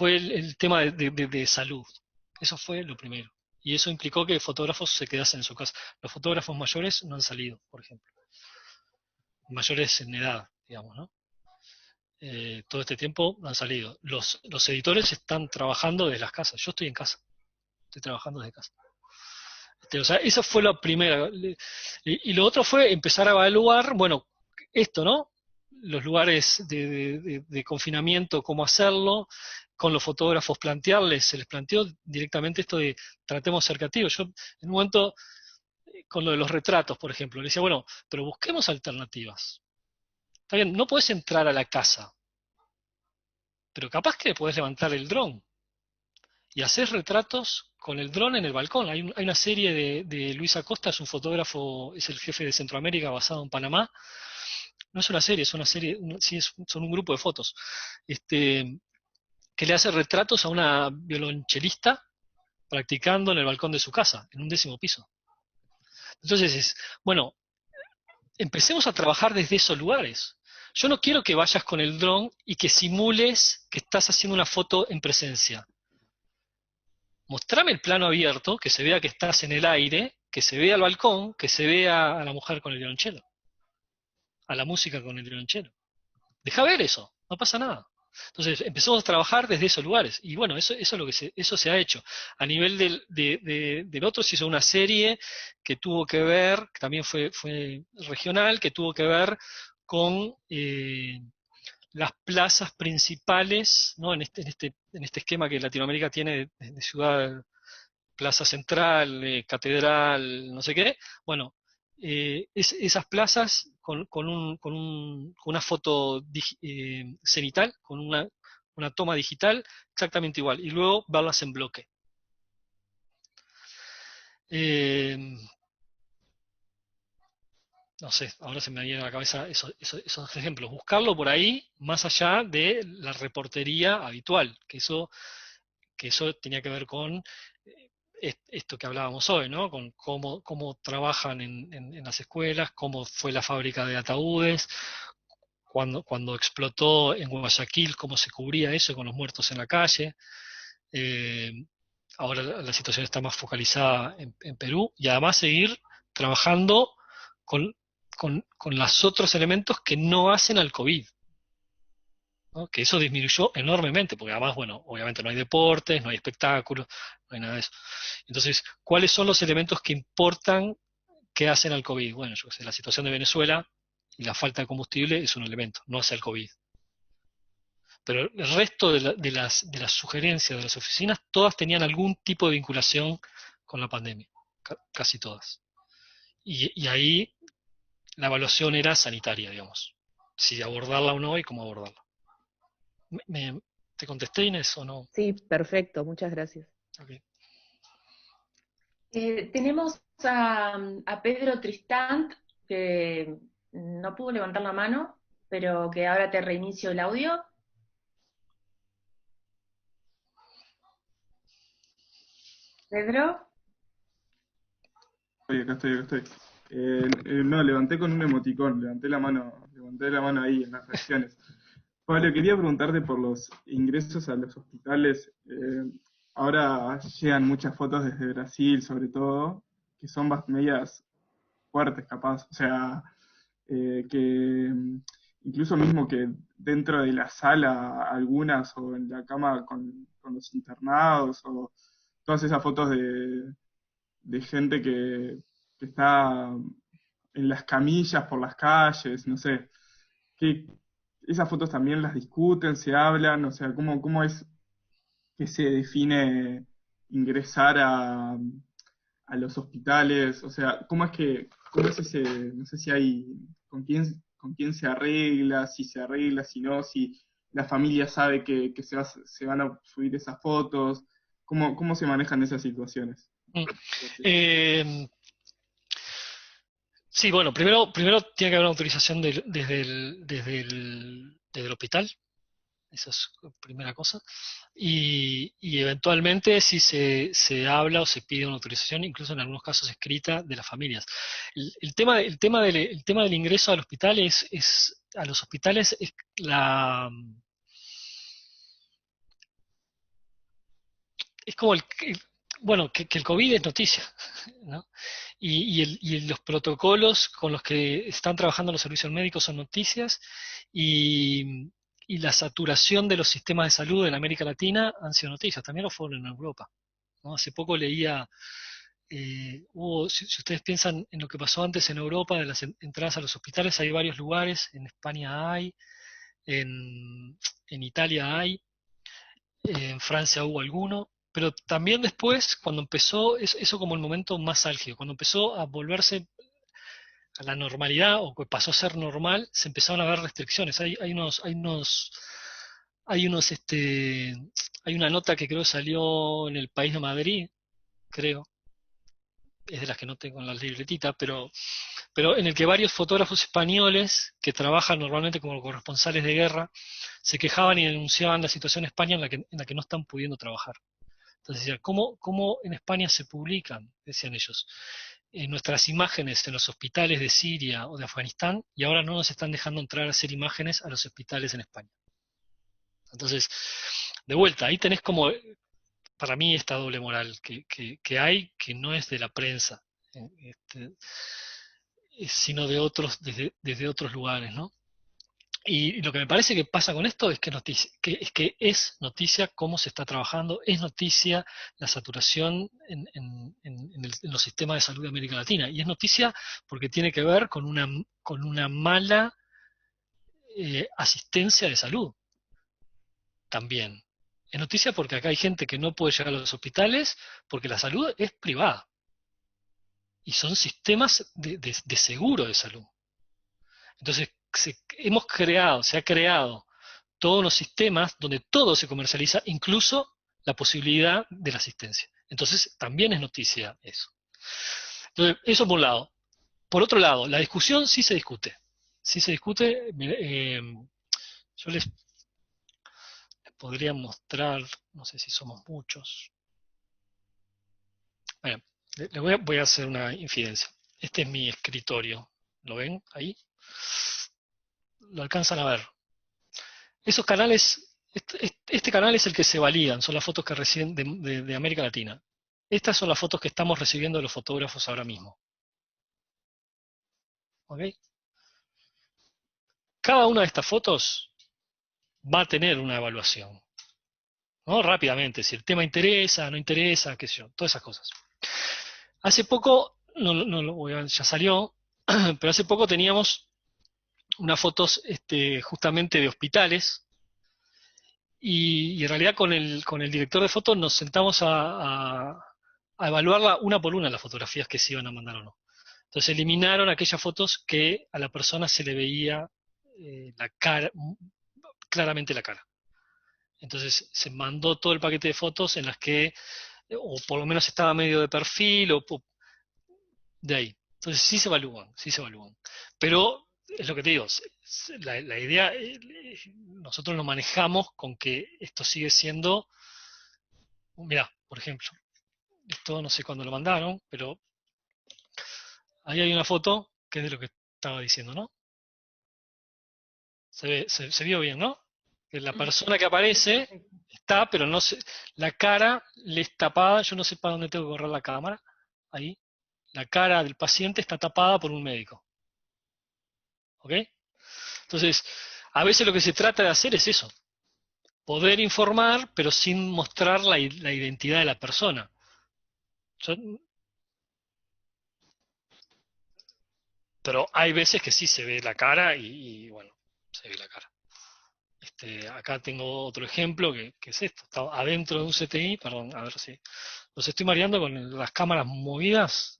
el tema de salud. Eso fue lo primero. Y eso implicó que fotógrafos se quedasen en su casa. Los fotógrafos mayores no han salido, por ejemplo. Mayores en edad, digamos, ¿no? Todo este tiempo no han salido. Los editores están trabajando desde las casas. Yo estoy en casa. Estoy trabajando desde casa. O sea, eso fue lo primero. Y lo otro fue empezar a evaluar, bueno, esto, ¿no? Los lugares de confinamiento, cómo hacerlo, con los fotógrafos se les planteó directamente esto de tratemos de ser creativos. Yo en un momento, con lo de los retratos, por ejemplo, le decía, bueno, pero busquemos alternativas. Está bien, no podés entrar a la casa, pero capaz que podés levantar el dron y hacer retratos con el dron en el balcón. Hay una serie de Luis Acosta, es un fotógrafo, es el jefe de Centroamérica basado en Panamá. No es una serie, son un grupo de fotos. Que le hace retratos a una violonchelista practicando en el balcón de su casa, en un 10º piso. Entonces bueno, empecemos a trabajar desde esos lugares. Yo no quiero que vayas con el dron y que simules que estás haciendo una foto en presencia. Mostrame el plano abierto, que se vea que estás en el aire, que se vea el balcón, que se vea a la mujer con el violonchelo, a la música con el violonchelo. Deja ver eso, no pasa nada. Entonces empezamos a trabajar desde esos lugares. Y bueno, eso se ha hecho. A nivel del otro se hizo una serie que tuvo que ver, que también fue regional, que tuvo que ver con las plazas principales, ¿no? en este esquema que Latinoamérica tiene de ciudad, plaza central, catedral, no sé qué. Bueno, esas plazas con una foto cenital, con una toma digital, exactamente igual, y luego verlas en bloque. No sé, ahora se me viene a la cabeza esos ejemplos. Buscarlo por ahí, más allá de la reportería habitual, que eso tenía que ver con esto que hablábamos hoy, ¿no? Con cómo trabajan en las escuelas, cómo fue la fábrica de ataúdes, cuando explotó en Guayaquil, cómo se cubría eso con los muertos en la calle. Ahora la situación está más focalizada en Perú, y además seguir trabajando con los otros elementos que no hacen al COVID, ¿no? Que eso disminuyó enormemente, porque además, bueno, obviamente no hay deportes, no hay espectáculos, no hay nada de eso. Entonces, ¿cuáles son los elementos que importan ¿qué hacen al COVID? Bueno, yo sé, la situación de Venezuela y la falta de combustible es un elemento, no hace el COVID. Pero el resto de las sugerencias de las oficinas, todas tenían algún tipo de vinculación con la pandemia, casi todas. Y ahí la evaluación era sanitaria, digamos. Si abordarla o no y cómo abordarla. ¿Te contesté, Inés, o no? Sí, perfecto, muchas gracias. Okay. Tenemos a Pedro Tristant, que no pudo levantar la mano, pero que ahora te reinicio el audio. Pedro. Acá estoy. No, levanté con un emoticón, levanté la mano ahí en las reacciones. Pablo, quería preguntarte por los ingresos a los hospitales. Ahora llegan muchas fotos desde Brasil, sobre todo, que son medias fuertes, capaz. O sea, que incluso mismo que dentro de la sala, algunas, o en la cama con los internados, o todas esas fotos de gente que está en las camillas por las calles, no sé. Que esas fotos también las discuten, se hablan, o sea, cómo es que se define ingresar a los hospitales, o sea, cómo es ese, no sé si hay, con quién se arregla, si no, si la familia sabe que se van a subir esas fotos, cómo se manejan esas situaciones. Sí, bueno, primero tiene que haber una autorización desde el hospital, esa es la primera cosa, y eventualmente si se habla o se pide una autorización, incluso en algunos casos escrita, de las familias. El tema del ingreso al hospital a los hospitales es como bueno, que el COVID es noticia, ¿no? Y los protocolos con los que están trabajando los servicios médicos son noticias, y la saturación de los sistemas de salud en América Latina han sido noticias, también lo fueron en Europa, ¿no? Hace poco leía, si ustedes piensan en lo que pasó antes en Europa, de las entradas a los hospitales, hay varios lugares, en España hay, en Italia hay, en Francia hubo alguno, pero también después, cuando empezó, eso como el momento más álgido, cuando empezó a volverse a la normalidad, o que pasó a ser normal, se empezaron a ver restricciones. Hay una nota que creo que salió en El País de Madrid, creo, es de las que no tengo en la libretita, pero en el que varios fotógrafos españoles que trabajan normalmente como corresponsales de guerra se quejaban y denunciaban la situación en España en la que no están pudiendo trabajar. Entonces decían, ¿cómo en España se publican, decían ellos, nuestras imágenes en los hospitales de Siria o de Afganistán, y ahora no nos están dejando entrar a hacer imágenes a los hospitales en España? Entonces, de vuelta, ahí tenés como, para mí, esta doble moral que hay, que no es de la prensa, sino de otros, desde otros lugares, ¿no? Y lo que me parece que pasa con esto es que es noticia cómo se está trabajando, es noticia la saturación en los sistemas de salud de América Latina, y es noticia porque tiene que ver con una mala asistencia de salud también. Es noticia porque acá hay gente que no puede llegar a los hospitales porque la salud es privada, y son sistemas de seguro de salud. Entonces, se ha creado todos los sistemas donde todo se comercializa, incluso la posibilidad de la asistencia. Entonces, también es noticia eso. Entonces, eso por un lado. Por otro lado, la discusión sí se discute. Sí se discute. Yo les podría mostrar, no sé si somos muchos. Bueno, voy a hacer una infidencia. Este es mi escritorio. ¿Lo ven ahí? Lo alcanzan a ver. Esos canales, este canal es el que se validan, son las fotos que reciben de América Latina. Estas son las fotos que estamos recibiendo de los fotógrafos ahora mismo. ¿Ok? Cada una de estas fotos va a tener una evaluación, ¿no? Rápidamente, si el tema interesa, no interesa, qué sé yo, todas esas cosas. Hace poco ya salió, pero hace poco teníamos unas fotos justamente de hospitales, y en realidad con el director de fotos nos sentamos a evaluarla una por una las fotografías que se iban a mandar o no. Entonces eliminaron aquellas fotos que a la persona se le veía la cara, claramente la cara. Entonces se mandó todo el paquete de fotos en las que, o por lo menos estaba medio de perfil, o de ahí. Entonces sí se evalúan, sí se evalúan. Pero es lo que te digo, la idea, nosotros lo manejamos con que esto sigue siendo, mirá, por ejemplo, esto no sé cuándo lo mandaron, pero ahí hay una foto que es de lo que estaba diciendo, ¿no? Se vio bien, ¿no? Que la persona que aparece está, pero no se, la cara le es tapada, yo no sé para dónde tengo que correr la cámara, ahí. La cara del paciente está tapada por un médico. ¿Ok? Entonces, a veces lo que se trata de hacer es eso, poder informar, pero sin mostrar la identidad de la persona. Pero hay veces que sí se ve la cara y bueno, se ve la cara. Acá tengo otro ejemplo que es esto, está adentro de un CTI, perdón, a ver si los estoy mareando con las cámaras movidas.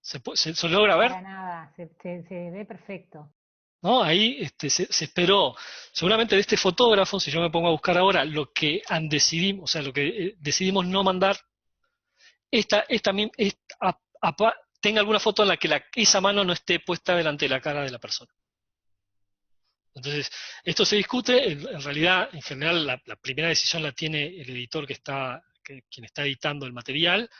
¿Se logra ver? Para nada, se ve perfecto. ¿No? Ahí se esperó, seguramente de este fotógrafo, si yo me pongo a buscar ahora lo que decidimos, o sea, lo que decidimos no mandar, tenga alguna foto en la que esa mano no esté puesta delante de la cara de la persona. Entonces, esto se discute, en realidad, en general, la primera decisión la tiene el editor quien está editando el material,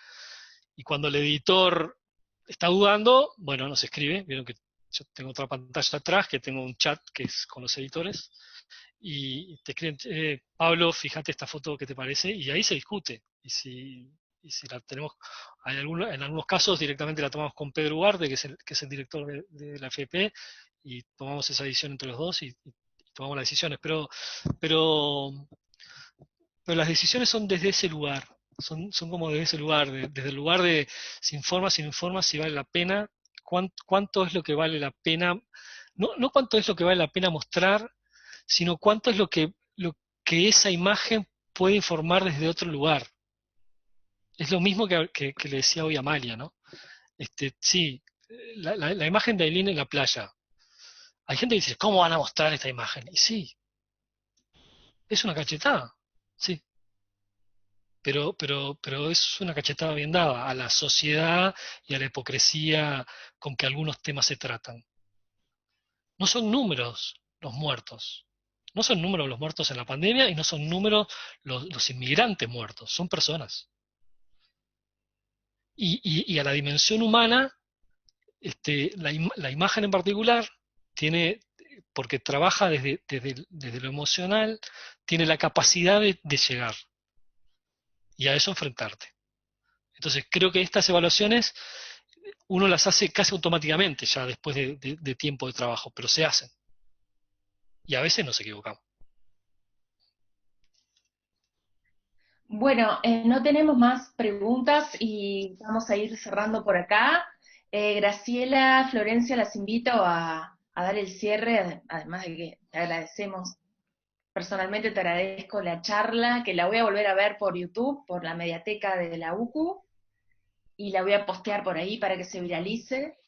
y cuando el editor está dudando, bueno, nos escribe, vieron que yo tengo otra pantalla atrás, que tengo un chat que es con los editores, y te escriben, Pablo, fíjate esta foto, ¿qué te parece? Y ahí se discute, y si la tenemos, en algunos casos directamente la tomamos con Pedro Ugarte, que es el director de la FP, y tomamos esa decisión entre los dos y tomamos las decisiones, pero las decisiones son desde ese lugar, son como desde ese lugar, desde el lugar de se informa, si vale la pena, cuánto es lo que vale la pena, no cuánto es lo que vale la pena mostrar, sino cuánto es lo que esa imagen puede informar desde otro lugar. Es lo mismo que le decía hoy a Amalia, ¿no? Sí, la imagen de Aileen en la playa. Hay gente que dice, ¿cómo van a mostrar esta imagen? Y sí, es una cachetada, sí. Pero es una cachetada bien dada a la sociedad y a la hipocresía con que algunos temas se tratan. No son números los muertos. No son números los muertos en la pandemia y no son números los inmigrantes muertos. Son personas. Y a la dimensión humana, la imagen en particular tiene, porque trabaja desde lo emocional, tiene la capacidad de llegar y a eso enfrentarte. Entonces creo que estas evaluaciones uno las hace casi automáticamente ya después de tiempo de trabajo, pero se hacen. Y a veces nos equivocamos. Bueno, no tenemos más preguntas y vamos a ir cerrando por acá. Graciela, Florencia, las invito a dar el cierre, además de que te agradecemos. Personalmente te agradezco la charla, que la voy a volver a ver por YouTube, por la mediateca de la UCU, y la voy a postear por ahí para que se viralice.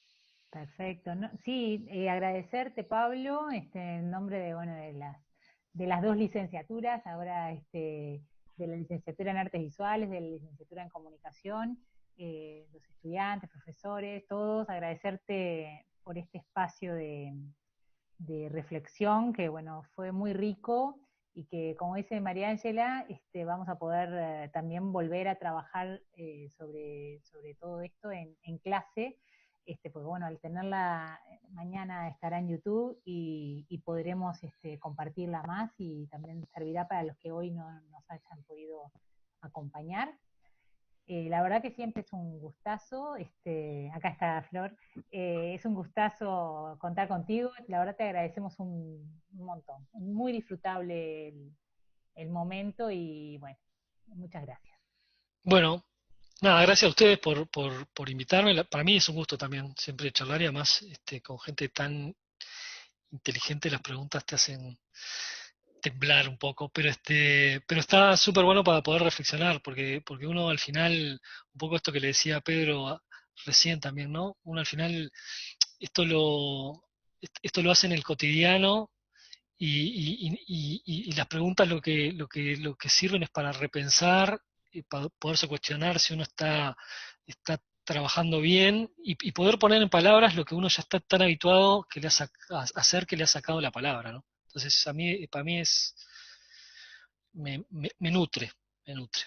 Perfecto. Sí, agradecerte, Pablo, en nombre de, bueno, de las dos licenciaturas, ahora de la licenciatura en Artes Visuales, de la licenciatura en Comunicación, los estudiantes, profesores, todos, agradecerte por este espacio de reflexión que, bueno, fue muy rico y que, como dice María Ángela, vamos a poder también volver a trabajar sobre todo esto en clase, porque bueno, al tenerla mañana estará en YouTube y podremos compartirla más y también servirá para los que hoy no nos hayan podido acompañar. La verdad que siempre es un gustazo, acá está Flor, es un gustazo contar contigo, la verdad te agradecemos un montón, muy disfrutable el momento y bueno, muchas gracias. Bueno, Nada, gracias a ustedes por invitarme. Para mí es un gusto también siempre charlar y además con gente tan inteligente las preguntas te hacen temblar un poco, pero está súper bueno para poder reflexionar, porque uno al final, un poco esto que le decía a Pedro recién también, ¿no? Uno al final esto lo, esto lo hace en el cotidiano y las preguntas lo que sirven es para repensar y para poderse cuestionar si uno está trabajando bien y poder poner en palabras lo que uno ya está tan habituado que a hacer que le ha sacado la palabra, ¿no? Entonces para mí me nutre, me nutre.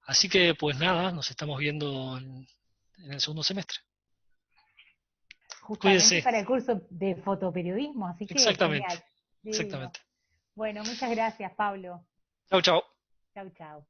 Así que pues nada, nos estamos viendo en el segundo semestre. Justamente Cuídense. para el curso de fotoperiodismo, así que Exactamente, genial. Divino. exactamente. Bueno, muchas gracias, Pablo. Chau, chau. Chau, chau.